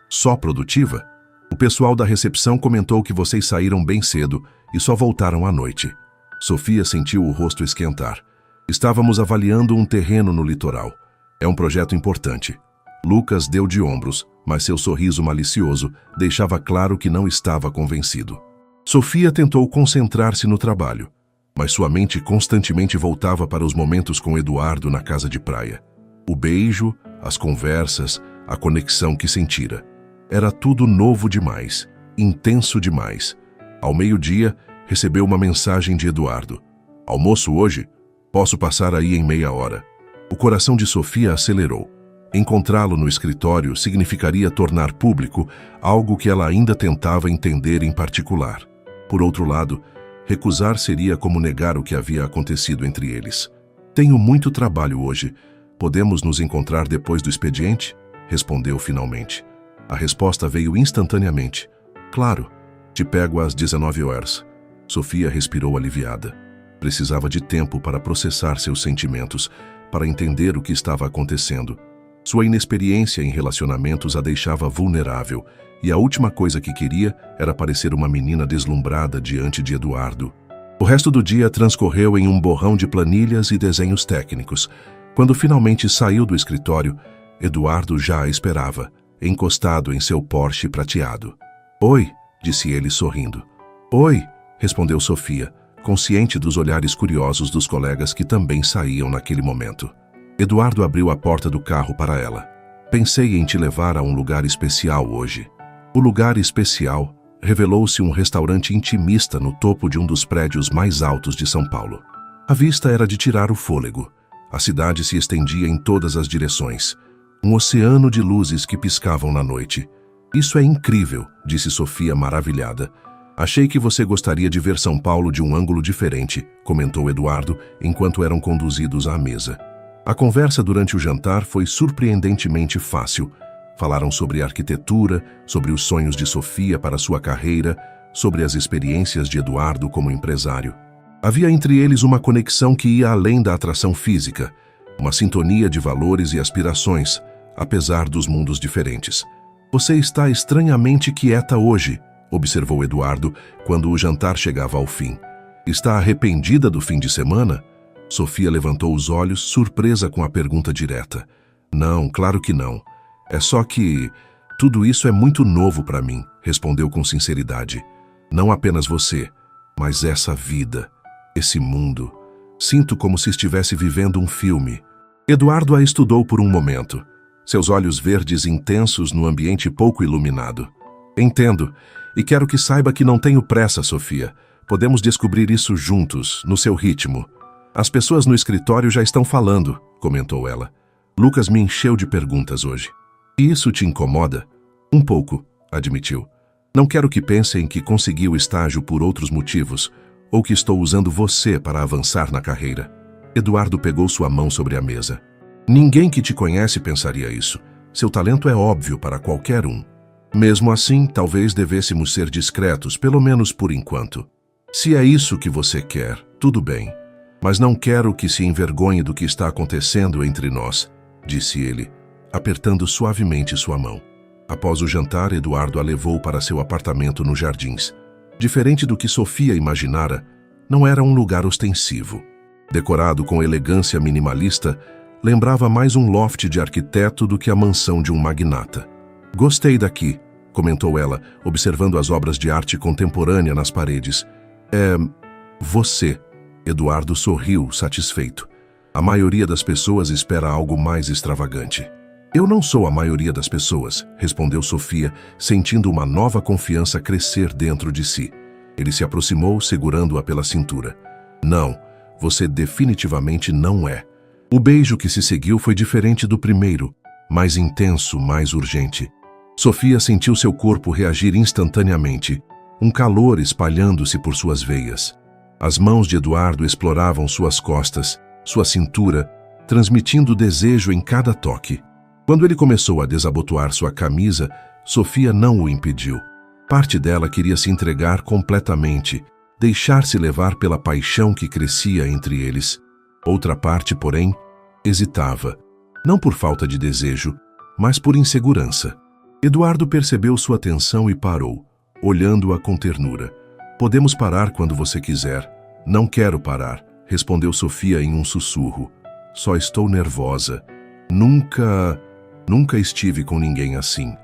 Só produtiva? O pessoal da recepção comentou que vocês saíram bem cedo e só voltaram à noite." Sofia sentiu o rosto esquentar. "Estávamos avaliando um terreno no litoral. É um projeto importante." Lucas deu de ombros, mas seu sorriso malicioso deixava claro que não estava convencido. Sofia tentou concentrar-se no trabalho, mas sua mente constantemente voltava para os momentos com Eduardo na casa de praia. O beijo, as conversas, a conexão que sentira. Era tudo novo demais, intenso demais. Ao meio-dia, recebeu uma mensagem de Eduardo. "Almoço hoje? Posso passar aí em meia hora." O coração de Sofia acelerou. Encontrá-lo no escritório significaria tornar público algo que ela ainda tentava entender em particular. Por outro lado, recusar seria como negar o que havia acontecido entre eles. "Tenho muito trabalho hoje. Podemos nos encontrar depois do expediente?" respondeu finalmente. A resposta veio instantaneamente. "Claro, te pego às 19 horas." Sofia respirou aliviada. Precisava de tempo para processar seus sentimentos, para entender o que estava acontecendo. Sua inexperiência em relacionamentos a deixava vulnerável, e a última coisa que queria era parecer uma menina deslumbrada diante de Eduardo. O resto do dia transcorreu em um borrão de planilhas e desenhos técnicos. Quando finalmente saiu do escritório, Eduardo já a esperava, encostado em seu Porsche prateado. "Oi", disse ele sorrindo. "Oi", respondeu Sofia, consciente dos olhares curiosos dos colegas que também saíam naquele momento. Eduardo abriu a porta do carro para ela. "Pensei em te levar a um lugar especial hoje." O lugar especial revelou-se um restaurante intimista no topo de um dos prédios mais altos de São Paulo. A vista era de tirar o fôlego. A cidade se estendia em todas as direções. Um oceano de luzes que piscavam na noite. "Isso é incrível", disse Sofia maravilhada. "Achei que você gostaria de ver São Paulo de um ângulo diferente", comentou Eduardo, enquanto eram conduzidos à mesa. A conversa durante o jantar foi surpreendentemente fácil. Falaram sobre arquitetura, sobre os sonhos de Sofia para sua carreira, sobre as experiências de Eduardo como empresário. Havia entre eles uma conexão que ia além da atração física, uma sintonia de valores e aspirações, apesar dos mundos diferentes. "Você está estranhamente quieta hoje", observou Eduardo quando o jantar chegava ao fim. "Está arrependida do fim de semana?" Sofia levantou os olhos, surpresa com a pergunta direta. "Não, claro que não. É só que tudo isso é muito novo para mim", respondeu com sinceridade. "Não apenas você, mas essa vida, esse mundo. Sinto como se estivesse vivendo um filme." Eduardo a estudou por um momento, seus olhos verdes intensos no ambiente pouco iluminado. Entendo, e quero que saiba que não tenho pressa, Sofia. Podemos descobrir isso juntos, no seu ritmo. As pessoas no escritório já estão falando, comentou ela. Lucas me encheu de perguntas hoje. E isso te incomoda? Um pouco, admitiu. Não quero que pensem que consegui o estágio por outros motivos, ou que estou usando você para avançar na carreira. Eduardo pegou sua mão sobre a mesa. Ninguém que te conhece pensaria isso. Seu talento é óbvio para qualquer um. Mesmo assim, talvez devêssemos ser discretos, pelo menos por enquanto. Se é isso que você quer, tudo bem. Mas não quero que se envergonhe do que está acontecendo entre nós, disse ele, apertando suavemente sua mão. Após o jantar, Eduardo a levou para seu apartamento nos Jardins. Diferente do que Sofia imaginara, não era um lugar ostensivo. Decorado com elegância minimalista, lembrava mais um loft de arquiteto do que a mansão de um magnata. Gostei daqui, comentou ela, observando as obras de arte contemporânea nas paredes. Você. Eduardo sorriu, satisfeito. A maioria das pessoas espera algo mais extravagante. Eu não sou a maioria das pessoas, respondeu Sofia, sentindo uma nova confiança crescer dentro de si. Ele se aproximou, segurando-a pela cintura. Não, você definitivamente não é. O beijo que se seguiu foi diferente do primeiro, mais intenso, mais urgente. Sofia sentiu seu corpo reagir instantaneamente, um calor espalhando-se por suas veias. As mãos de Eduardo exploravam suas costas, sua cintura, transmitindo desejo em cada toque. Quando ele começou a desabotoar sua camisa, Sofia não o impediu. Parte dela queria se entregar completamente, deixar-se levar pela paixão que crescia entre eles. Outra parte, porém, hesitava, não por falta de desejo, mas por insegurança. Eduardo percebeu sua tensão e parou, olhando-a com ternura. Podemos parar quando você quiser. Não quero parar, respondeu Sofia em um sussurro. Só estou nervosa. Nunca estive com ninguém assim.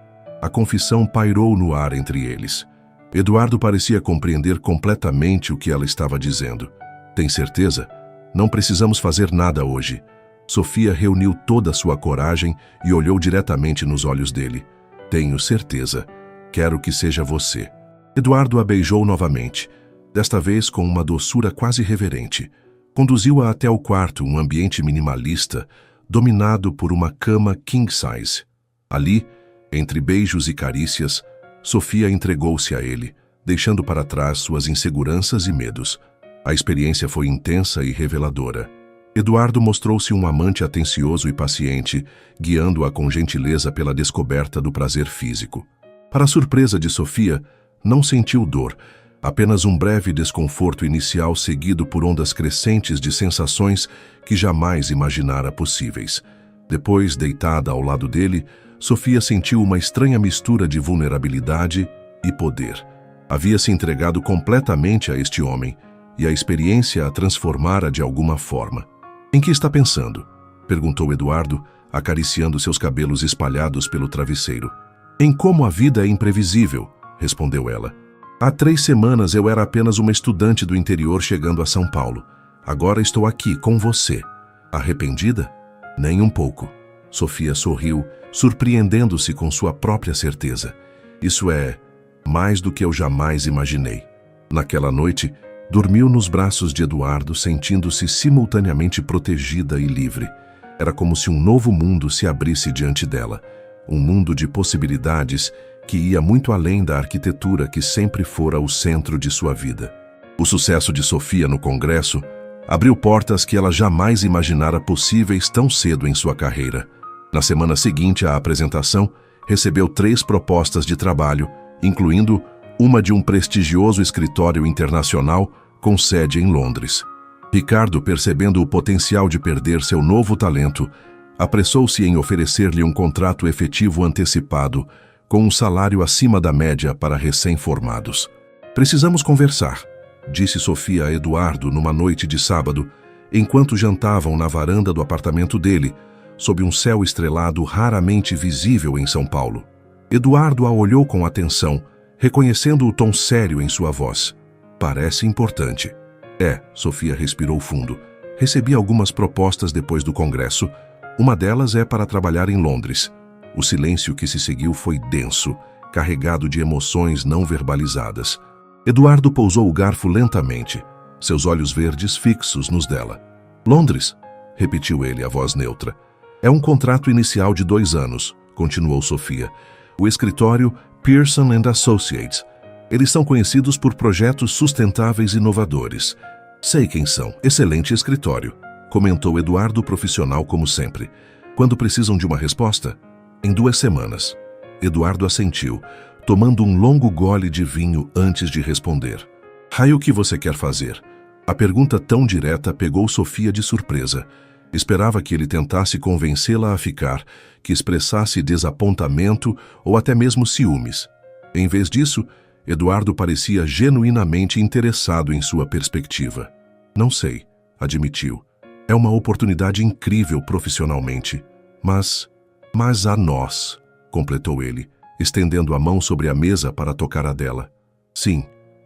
A confissão pairou no ar entre eles. Eduardo parecia compreender completamente o que ela estava dizendo. Tem certeza? Não precisamos fazer nada hoje. Sofia reuniu toda a sua coragem e olhou diretamente nos olhos dele. Tenho certeza. Quero que seja você. Eduardo a beijou novamente, desta vez com uma doçura quase reverente. Conduziu-a até o quarto, um ambiente minimalista, dominado por uma cama king size. Ali, entre beijos e carícias, Sofia entregou-se a ele, deixando para trás suas inseguranças e medos. A experiência foi intensa e reveladora. Eduardo mostrou-se um amante atencioso e paciente, guiando-a com gentileza pela descoberta do prazer físico. Para a surpresa de Sofia, não sentiu dor, apenas um breve desconforto inicial seguido por ondas crescentes de sensações que jamais imaginara possíveis. Depois, deitada ao lado dele, Sofia sentiu uma estranha mistura de vulnerabilidade e poder. Havia se entregado completamente a este homem, e a experiência a transformara de alguma forma. Em que está pensando? Perguntou Eduardo, acariciando seus cabelos espalhados pelo travesseiro. Em como a vida é imprevisível, respondeu ela. Há 3 semanas eu era apenas uma estudante do interior chegando a São Paulo. Agora estou aqui com você. Arrependida? Nem um pouco. Sofia sorriu, surpreendendo-se com sua própria certeza. Isso é mais do que eu jamais imaginei. Naquela noite, dormiu nos braços de Eduardo, sentindo-se simultaneamente protegida e livre. Era como se um novo mundo se abrisse diante dela. Um mundo de possibilidades que ia muito além da arquitetura que sempre fora o centro de sua vida. O sucesso de Sofia no Congresso abriu portas que ela jamais imaginara possíveis tão cedo em sua carreira. Na semana seguinte à apresentação, recebeu 3 propostas de trabalho, incluindo uma de um prestigioso escritório internacional com sede em Londres. Ricardo, percebendo o potencial de perder seu novo talento, apressou-se em oferecer-lhe um contrato efetivo antecipado, com um salário acima da média para recém-formados. Precisamos conversar, disse Sofia a Eduardo numa noite de sábado, enquanto jantavam na varanda do apartamento dele, sob um céu estrelado raramente visível em São Paulo. Eduardo a olhou com atenção, reconhecendo o tom sério em sua voz. Parece importante. Sofia respirou fundo. Recebi algumas propostas depois do congresso, Uma delas é para trabalhar em Londres. O silêncio que se seguiu foi denso, carregado de emoções não verbalizadas. Eduardo pousou o garfo lentamente, seus olhos verdes fixos nos dela. Londres, repetiu ele, a voz neutra. É um contrato inicial de 2 anos, continuou Sofia. O escritório Pearson & Associates. Eles são conhecidos por projetos sustentáveis inovadores. Sei quem são. Excelente escritório, comentou Eduardo, profissional como sempre. Quando precisam de uma resposta? Em 2 semanas. Eduardo assentiu, tomando um longo gole de vinho antes de responder. O que você quer fazer? A pergunta tão direta pegou Sofia de surpresa. Esperava que ele tentasse convencê-la a ficar, que expressasse desapontamento ou até mesmo ciúmes. Em vez disso, Eduardo parecia genuinamente interessado em sua perspectiva. Não sei, admitiu. É uma oportunidade incrível profissionalmente. Mas a nós, completou ele, estendendo a mão sobre a mesa para tocar a dela. Sim,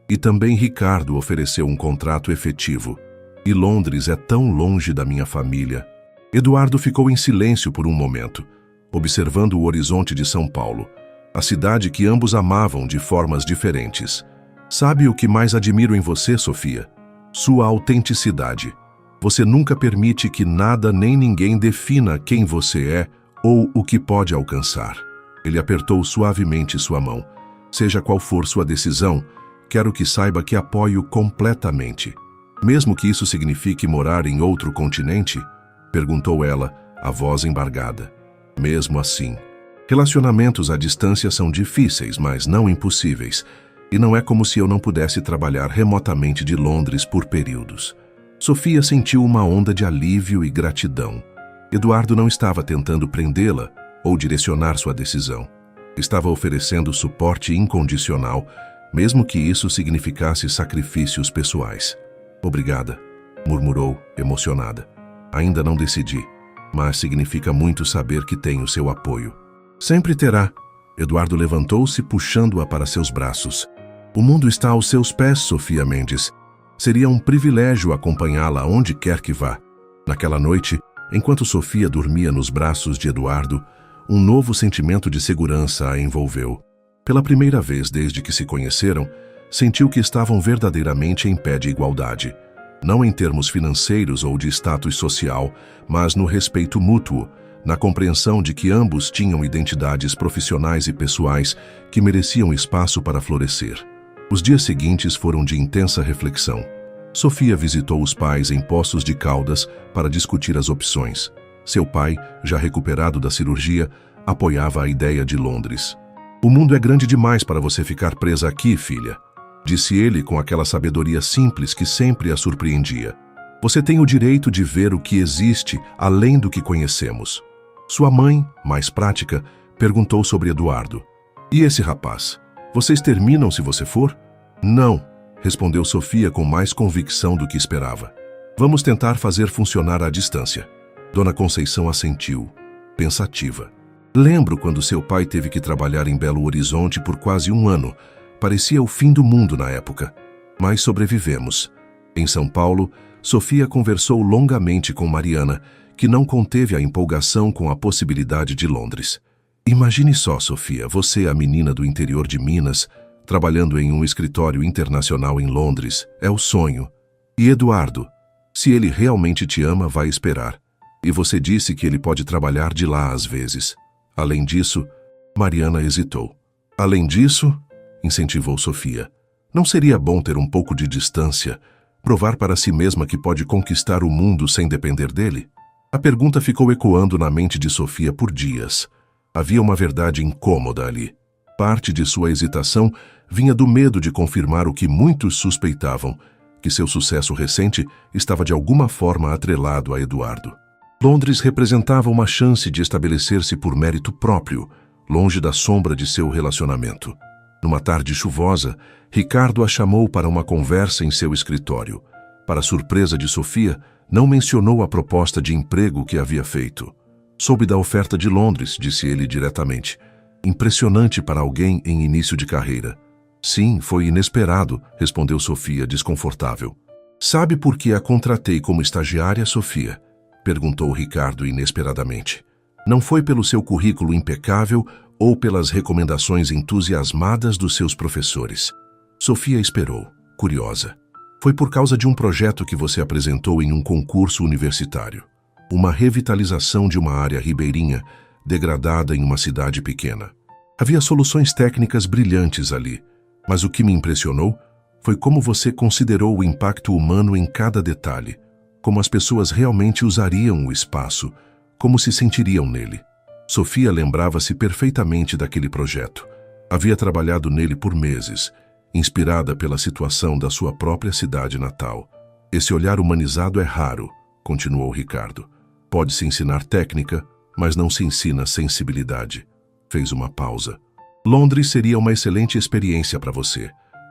e também Ricardo ofereceu um contrato efetivo. E Londres é tão longe da minha família. Eduardo ficou em silêncio por um momento, observando o horizonte de São Paulo, a cidade que ambos amavam de formas diferentes. Sabe o que mais admiro em você, Sofia? Sua autenticidade. Você nunca permite que nada nem ninguém defina quem você é ou o que pode alcançar. Ele apertou suavemente sua mão. Seja qual for sua decisão, quero que saiba que apoio completamente. Mesmo que isso signifique morar em outro continente? Perguntou ela, a voz embargada. Mesmo assim. Relacionamentos à distância são difíceis, mas não impossíveis. E não é como se eu não pudesse trabalhar remotamente de Londres por períodos. Sofia sentiu uma onda de alívio e gratidão. Eduardo não estava tentando prendê-la ou direcionar sua decisão. Estava oferecendo suporte incondicional, mesmo que isso significasse sacrifícios pessoais. Obrigada, murmurou, emocionada. Ainda não decidi, mas significa muito saber que tenho seu apoio. Sempre terá. Eduardo levantou-se, puxando-a para seus braços. O mundo está aos seus pés, Sofia Mendes. Seria um privilégio acompanhá-la onde quer que vá. Naquela noite, enquanto Sofia dormia nos braços de Eduardo, um novo sentimento de segurança a envolveu. Pela primeira vez desde que se conheceram, sentiu que estavam verdadeiramente em pé de igualdade. Não em termos financeiros ou de status social, mas no respeito mútuo, na compreensão de que ambos tinham identidades profissionais e pessoais que mereciam espaço para florescer. Os dias seguintes foram de intensa reflexão. Sofia visitou os pais em Poços de Caldas para discutir as opções. Seu pai, já recuperado da cirurgia, apoiava a ideia de Londres. O mundo é grande demais para você ficar presa aqui, filha, disse ele com aquela sabedoria simples que sempre a surpreendia. Você tem o direito de ver o que existe além do que conhecemos. Sua mãe, mais prática, perguntou sobre Eduardo. E esse rapaz? Vocês terminam se você for? Não, respondeu Sofia com mais convicção do que esperava. Vamos tentar fazer funcionar à distância. Dona Conceição assentiu, pensativa. Lembro quando seu pai teve que trabalhar em Belo Horizonte por quase 1 ano. Parecia o fim do mundo na época. Mas sobrevivemos. Em São Paulo, Sofia conversou longamente com Mariana, que não conteve a empolgação com a possibilidade de Londres. Imagine só, Sofia, você, a menina do interior de Minas, trabalhando em um escritório internacional em Londres. É o sonho. E Eduardo, se ele realmente te ama, vai esperar. E você disse que ele pode trabalhar de lá às vezes. Além disso, Mariana hesitou. Além disso, incentivou Sofia, não seria bom ter um pouco de distância, provar para si mesma que pode conquistar o mundo sem depender dele? A pergunta ficou ecoando na mente de Sofia por dias. Havia uma verdade incômoda ali. Parte de sua hesitação vinha do medo de confirmar o que muitos suspeitavam, que seu sucesso recente estava de alguma forma atrelado a Eduardo. Londres representava uma chance de estabelecer-se por mérito próprio, longe da sombra de seu relacionamento. Numa tarde chuvosa, Ricardo a chamou para uma conversa em seu escritório. Para surpresa de Sofia, não mencionou a proposta de emprego que havia feito. Soube da oferta de Londres, disse ele diretamente. Impressionante para alguém em início de carreira. Sim, foi inesperado, respondeu Sofia, desconfortável. Sabe por que a contratei como estagiária, Sofia? Perguntou Ricardo inesperadamente. Não foi pelo seu currículo impecável ou pelas recomendações entusiasmadas dos seus professores. Sofia esperou, curiosa. Foi por causa de um projeto que você apresentou em um concurso universitário. Uma revitalização de uma área ribeirinha degradada em uma cidade pequena. Havia soluções técnicas brilhantes ali, mas o que me impressionou foi como você considerou o impacto humano em cada detalhe, como as pessoas realmente usariam o espaço, como se sentiriam nele. Sofia lembrava-se perfeitamente daquele projeto. Havia trabalhado nele por meses, inspirada pela situação da sua própria cidade natal. Esse olhar humanizado é raro, continuou Ricardo. Pode-se ensinar técnica, mas não se ensina sensibilidade. Fez uma pausa. Londres seria uma excelente experiência para você,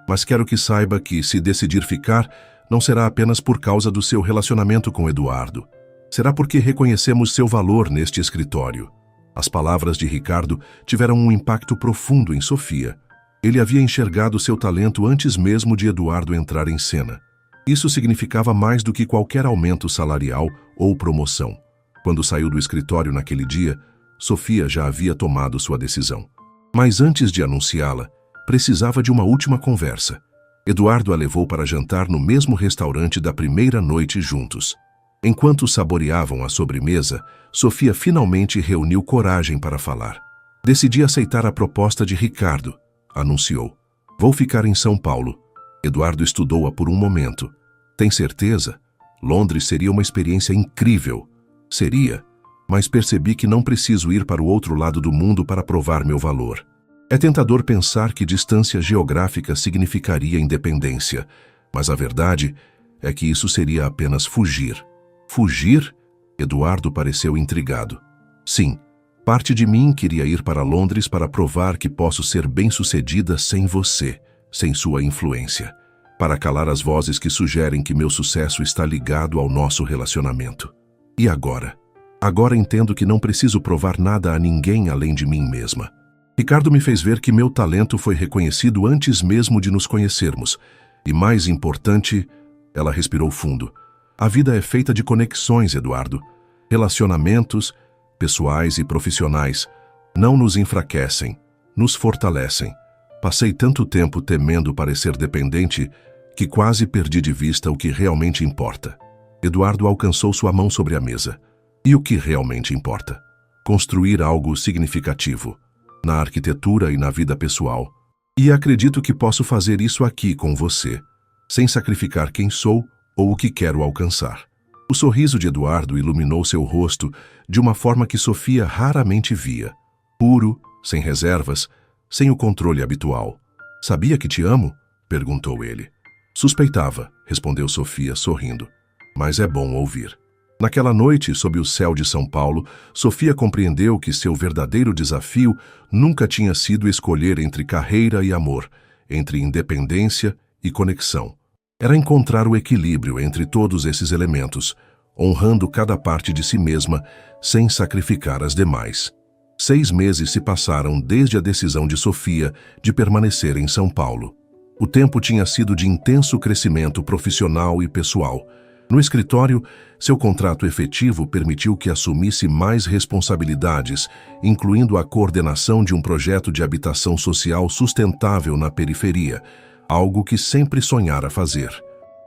mas quero que saiba que, se decidir ficar, não será apenas por causa do seu relacionamento com Eduardo. Será porque reconhecemos seu valor neste escritório. As palavras de Ricardo tiveram um impacto profundo em Sofia. Ele havia enxergado seu talento antes mesmo de Eduardo entrar em cena. Isso significava mais do que qualquer aumento salarial ou promoção. Quando saiu do escritório naquele dia, Sofia já havia tomado sua decisão. Mas antes de anunciá-la, precisava de uma última conversa. Eduardo a levou para jantar no mesmo restaurante da primeira noite juntos. Enquanto saboreavam a sobremesa, Sofia finalmente reuniu coragem para falar. Decidi aceitar a proposta de Ricardo, anunciou. Vou ficar em São Paulo. Eduardo estudou-a por um momento. Tem certeza? Londres seria uma experiência incrível. Seria, mas percebi que não preciso ir para o outro lado do mundo para provar meu valor. É tentador pensar que distância geográfica significaria independência, mas a verdade é que isso seria apenas fugir. Fugir? Eduardo pareceu intrigado. Sim, parte de mim queria ir para Londres para provar que posso ser bem-sucedida sem você, sem sua influência, para calar as vozes que sugerem que meu sucesso está ligado ao nosso relacionamento. E agora? Agora entendo que não preciso provar nada a ninguém além de mim mesma. Ricardo me fez ver que meu talento foi reconhecido antes mesmo de nos conhecermos. E mais importante, ela respirou fundo. A vida é feita de conexões, Eduardo. Relacionamentos, pessoais e profissionais, não nos enfraquecem, nos fortalecem. Passei tanto tempo temendo parecer dependente que quase perdi de vista o que realmente importa. Eduardo alcançou sua mão sobre a mesa. E o que realmente importa? Construir algo significativo, na arquitetura e na vida pessoal. E acredito que posso fazer isso aqui com você, sem sacrificar quem sou ou o que quero alcançar. O sorriso de Eduardo iluminou seu rosto de uma forma que Sofia raramente via. Puro, sem reservas, sem o controle habitual. Sabia que te amo? Perguntou ele. Suspeitava, respondeu Sofia, sorrindo. Mas é bom ouvir. Naquela noite, sob o céu de São Paulo, Sofia compreendeu que seu verdadeiro desafio nunca tinha sido escolher entre carreira e amor, entre independência e conexão. Era encontrar o equilíbrio entre todos esses elementos, honrando cada parte de si mesma, sem sacrificar as demais. 6 meses se passaram desde a decisão de Sofia de permanecer em São Paulo. O tempo tinha sido de intenso crescimento profissional e pessoal. No escritório, seu contrato efetivo permitiu que assumisse mais responsabilidades, incluindo a coordenação de um projeto de habitação social sustentável na periferia, algo que sempre sonhara fazer.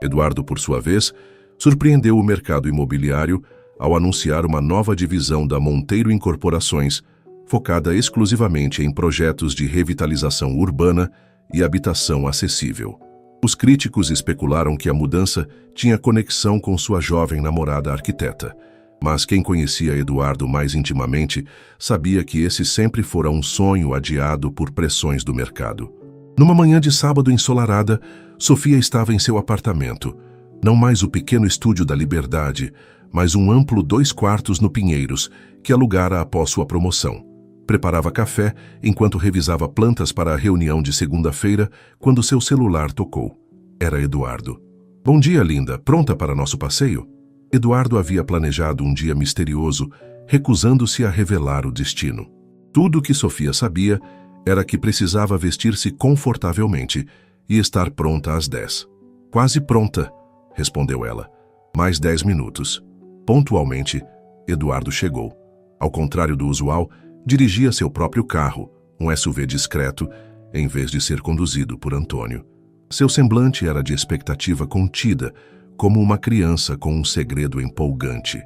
Eduardo, por sua vez, surpreendeu o mercado imobiliário ao anunciar uma nova divisão da Monteiro Incorporações, focada exclusivamente em projetos de revitalização urbana e habitação acessível. Os críticos especularam que a mudança tinha conexão com sua jovem namorada arquiteta, mas quem conhecia Eduardo mais intimamente sabia que esse sempre fora um sonho adiado por pressões do mercado. Numa manhã de sábado ensolarada, Sofia estava em seu apartamento, não mais o pequeno estúdio da Liberdade, mas um amplo 2 quartos no Pinheiros, que alugara após sua promoção. Preparava café enquanto revisava plantas para a reunião de segunda-feira, quando seu celular tocou. Era Eduardo. Bom dia, linda. Pronta para nosso passeio? Eduardo havia planejado um dia misterioso, recusando-se a revelar o destino. Tudo o que Sofia sabia era que precisava vestir-se confortavelmente e estar pronta às 10. Quase pronta, respondeu ela. Mais 10 minutos. Pontualmente, Eduardo chegou. Ao contrário do usual, dirigia seu próprio carro, um SUV discreto, em vez de ser conduzido por Antônio. Seu semblante era de expectativa contida, como uma criança com um segredo empolgante.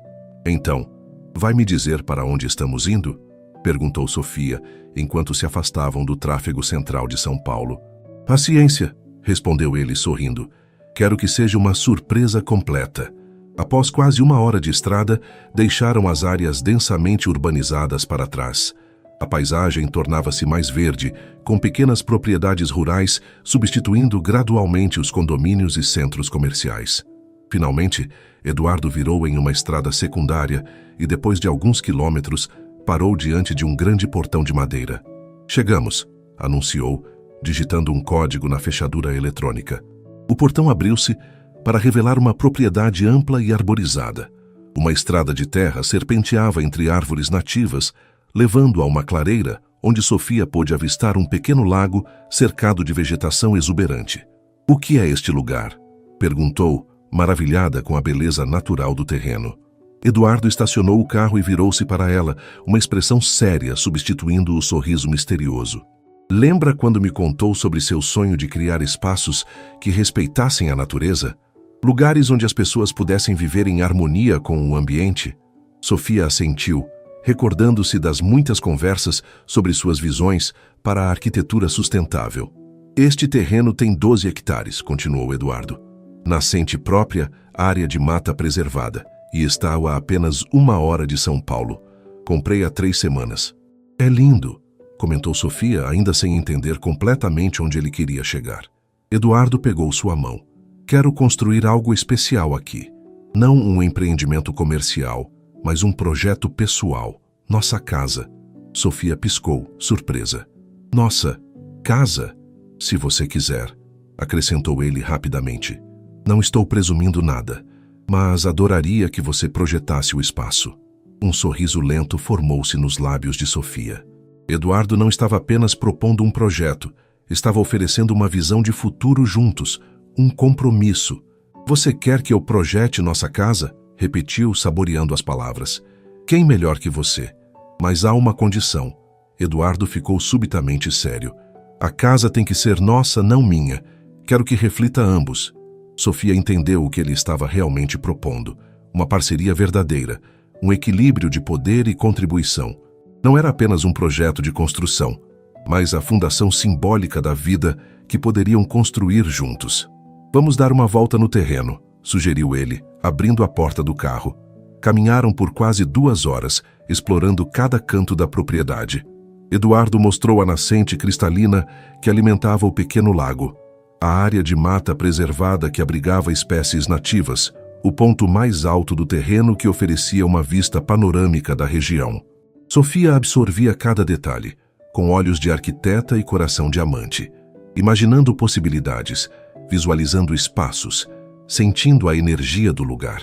Então, vai me dizer para onde estamos indo? Perguntou Sofia, enquanto se afastavam do tráfego central de São Paulo. Paciência, respondeu ele sorrindo. Quero que seja uma surpresa completa. Após quase 1 hora de estrada, deixaram as áreas densamente urbanizadas para trás. A paisagem tornava-se mais verde, com pequenas propriedades rurais substituindo gradualmente os condomínios e centros comerciais. Finalmente, Eduardo virou em uma estrada secundária e, depois de alguns quilômetros, parou diante de um grande portão de madeira. Chegamos, anunciou, digitando um código na fechadura eletrônica. O portão abriu-se para revelar uma propriedade ampla e arborizada. Uma estrada de terra serpenteava entre árvores nativas, levando a uma clareira onde Sofia pôde avistar um pequeno lago cercado de vegetação exuberante. "O que é este lugar?" perguntou, maravilhada com a beleza natural do terreno. Eduardo estacionou o carro e virou-se para ela, uma expressão séria substituindo o sorriso misterioso. "Lembra quando me contou sobre seu sonho de criar espaços que respeitassem a natureza? Lugares onde as pessoas pudessem viver em harmonia com o ambiente?" Sofia assentiu, recordando-se das muitas conversas sobre suas visões para a arquitetura sustentável. "Este terreno tem 12 hectares, continuou Eduardo. Nascente própria, área de mata preservada, e está a apenas 1 hora de São Paulo. Comprei há 3 semanas. "É lindo", comentou Sofia, ainda sem entender completamente onde ele queria chegar. Eduardo pegou sua mão. "Quero construir algo especial aqui. Não um empreendimento comercial, mas um projeto pessoal. Nossa casa." Sofia piscou, surpresa. "Nossa, casa? Se você quiser", acrescentou ele rapidamente. "Não estou presumindo nada, mas adoraria que você projetasse o espaço." Um sorriso lento formou-se nos lábios de Sofia. Eduardo não estava apenas propondo um projeto, estava oferecendo uma visão de futuro juntos, um compromisso. "Você quer que eu projete nossa casa?" repetiu, saboreando as palavras. "Quem melhor que você? Mas há uma condição." Eduardo ficou subitamente sério. "A casa tem que ser nossa, não minha. Quero que reflita ambos." Sofia entendeu o que ele estava realmente propondo. Uma parceria verdadeira, um equilíbrio de poder e contribuição. Não era apenas um projeto de construção, mas a fundação simbólica da vida que poderiam construir juntos. "Vamos dar uma volta no terreno", sugeriu ele, abrindo a porta do carro. Caminharam por quase 2 horas, explorando cada canto da propriedade. Eduardo mostrou a nascente cristalina que alimentava o pequeno lago, a área de mata preservada que abrigava espécies nativas, o ponto mais alto do terreno que oferecia uma vista panorâmica da região. Sofia absorvia cada detalhe, com olhos de arquiteta e coração de amante, imaginando possibilidades, visualizando espaços, sentindo a energia do lugar.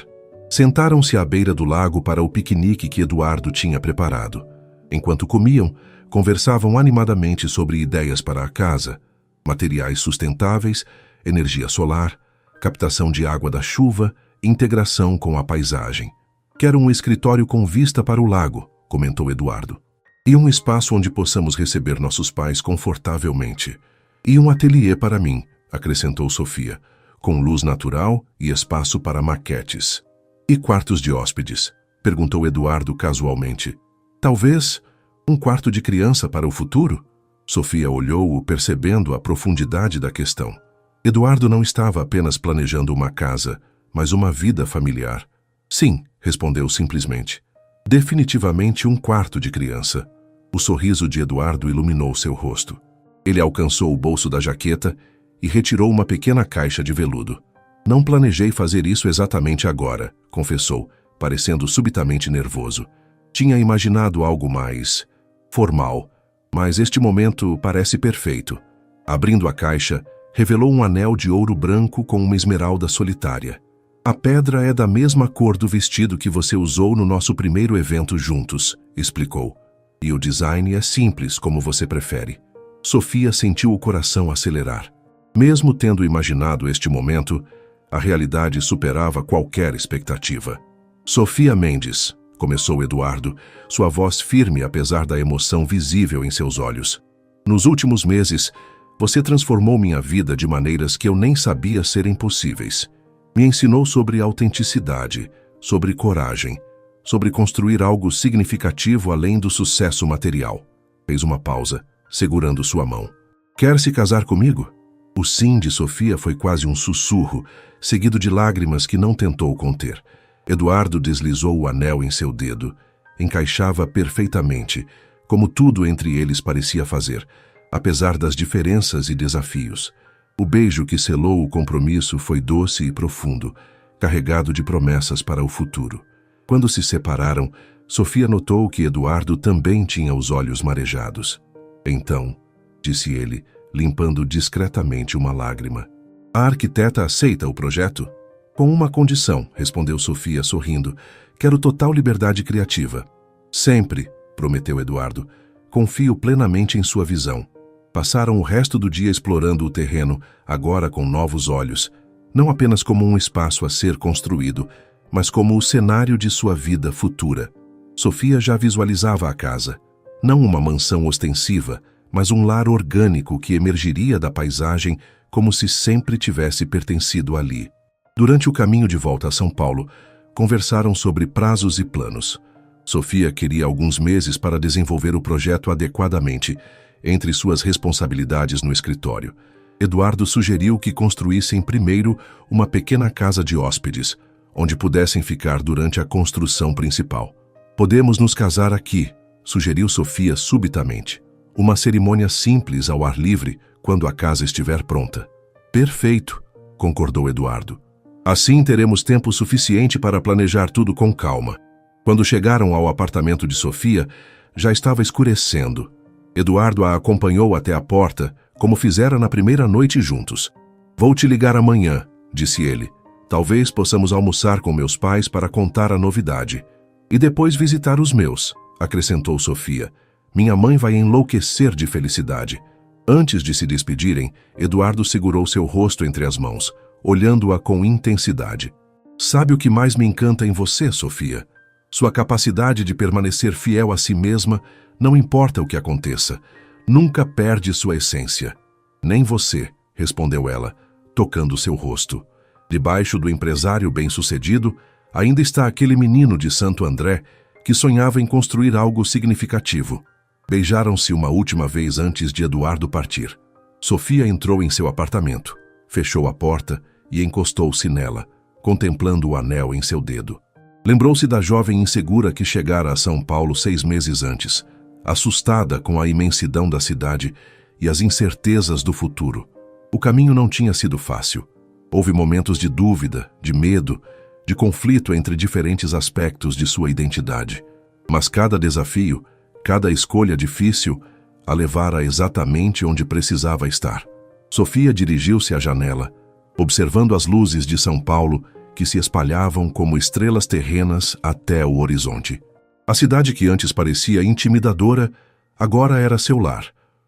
Sentaram-se à beira do lago para o piquenique que Eduardo tinha preparado. Enquanto comiam, conversavam animadamente sobre ideias para a casa, materiais sustentáveis, energia solar, captação de água da chuva, integração com a paisagem. "Quero um escritório com vista para o lago", comentou Eduardo. "E um espaço onde possamos receber nossos pais confortavelmente. E um ateliê para mim", acrescentou Sofia, "com luz natural e espaço para maquetes." "E quartos de hóspedes?", perguntou Eduardo casualmente. "Talvez um quarto de criança para o futuro?" Sofia olhou-o, percebendo a profundidade da questão. Eduardo não estava apenas planejando uma casa, mas uma vida familiar. "Sim", respondeu simplesmente. "Definitivamente um quarto de criança." O sorriso de Eduardo iluminou seu rosto. Ele alcançou o bolso da jaqueta e retirou uma pequena caixa de veludo. "Não planejei fazer isso exatamente agora", confessou, parecendo subitamente nervoso. "Tinha imaginado algo mais formal, mas este momento parece perfeito." Abrindo a caixa, revelou um anel de ouro branco com uma esmeralda solitária. "A pedra é da mesma cor do vestido que você usou no nosso primeiro evento juntos", explicou. "E o design é simples, como você prefere." Sofia sentiu o coração acelerar. Mesmo tendo imaginado este momento, a realidade superava qualquer expectativa. Sofia Mendes, começou Eduardo, sua voz firme apesar da emoção visível em seus olhos. Nos últimos meses, você transformou minha vida de maneiras que eu nem sabia serem possíveis. Me ensinou sobre autenticidade, sobre coragem, sobre construir algo significativo além do sucesso material. Fez uma pausa, segurando sua mão. Quer se casar comigo? O sim de Sofia foi quase um sussurro, seguido de lágrimas que não tentou conter. Eduardo deslizou o anel em seu dedo. Encaixava perfeitamente, como tudo entre eles parecia fazer, apesar das diferenças e desafios. O beijo que selou o compromisso foi doce e profundo, carregado de promessas para o futuro. Quando se separaram, Sofia notou que Eduardo também tinha os olhos marejados. Então, disse ele, limpando discretamente uma lágrima. A arquiteta aceita o projeto? Com uma condição, respondeu Sofia sorrindo. Quero total liberdade criativa. Sempre, prometeu Eduardo. Confio plenamente em sua visão. Passaram o resto do dia explorando o terreno, agora com novos olhos, não apenas como um espaço a ser construído, mas como o cenário de sua vida futura. Sofia já visualizava a casa, não uma mansão ostensiva, mas um lar orgânico que emergiria da paisagem como se sempre tivesse pertencido ali. Durante o caminho de volta a São Paulo, conversaram sobre prazos e planos. Sofia queria alguns meses para desenvolver o projeto adequadamente, entre suas responsabilidades no escritório. Eduardo sugeriu que construíssem primeiro uma pequena casa de hóspedes, onde pudessem ficar durante a construção principal. Podemos nos casar aqui, sugeriu Sofia subitamente. Uma cerimônia simples ao ar livre quando a casa estiver pronta. Perfeito, concordou Eduardo. Assim teremos tempo suficiente para planejar tudo com calma. Quando chegaram ao apartamento de Sofia, já estava escurecendo. Eduardo a acompanhou até a porta, como fizera na primeira noite juntos. Vou te ligar amanhã, disse ele. Talvez possamos almoçar com meus pais para contar a novidade. E depois visitar os meus, acrescentou Sofia. Minha mãe vai enlouquecer de felicidade. Antes de se despedirem, Eduardo segurou seu rosto entre as mãos, olhando-a com intensidade. Sabe o que mais me encanta em você, Sofia? Sua capacidade de permanecer fiel a si mesma, não importa o que aconteça. Nunca perde sua essência. Nem você, respondeu ela, tocando seu rosto. Debaixo do empresário bem-sucedido, ainda está aquele menino de Santo André que sonhava em construir algo significativo. Beijaram-se uma última vez antes de Eduardo partir. Sofia entrou em seu apartamento, fechou a porta e encostou-se nela, contemplando o anel em seu dedo. Lembrou-se da jovem insegura que chegara a São Paulo 6 meses antes, assustada com a imensidão da cidade e as incertezas do futuro. O caminho não tinha sido fácil. Houve momentos de dúvida, de medo, de conflito entre diferentes aspectos de sua identidade. Mas cada desafio, cada escolha difícil, a levara exatamente onde precisava estar. Sofia dirigiu-se à janela, observando as luzes de São Paulo que se espalhavam como estrelas terrenas até o horizonte. A cidade que antes parecia intimidadora, agora era seu lar,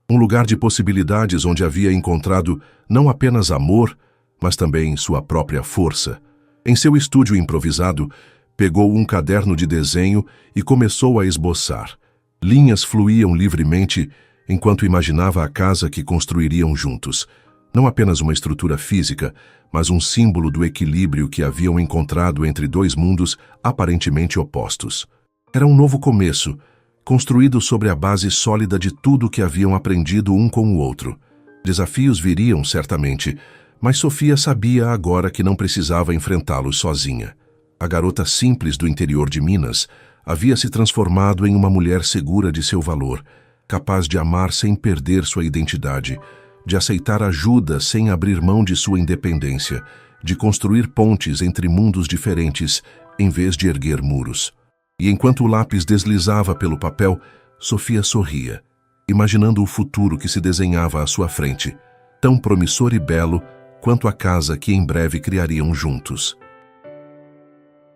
um lugar de possibilidades onde havia encontrado não apenas amor, mas também sua própria força. Em seu estúdio improvisado, pegou um caderno de desenho e começou a esboçar. Linhas fluíam livremente enquanto imaginava a casa que construiriam juntos. Não apenas uma estrutura física, mas um símbolo do equilíbrio que haviam encontrado entre dois mundos aparentemente opostos. Era um novo começo, construído sobre a base sólida de tudo que haviam aprendido um com o outro. Desafios viriam, certamente, mas Sofia sabia agora que não precisava enfrentá-los sozinha. A garota simples do interior de Minas havia se transformado em uma mulher segura de seu valor, capaz de amar sem perder sua identidade, de aceitar ajuda sem abrir mão de sua independência, de construir pontes entre mundos diferentes em vez de erguer muros. E enquanto o lápis deslizava pelo papel, Sofia sorria, imaginando o futuro que se desenhava à sua frente, tão promissor e belo quanto a casa que em breve criariam juntos.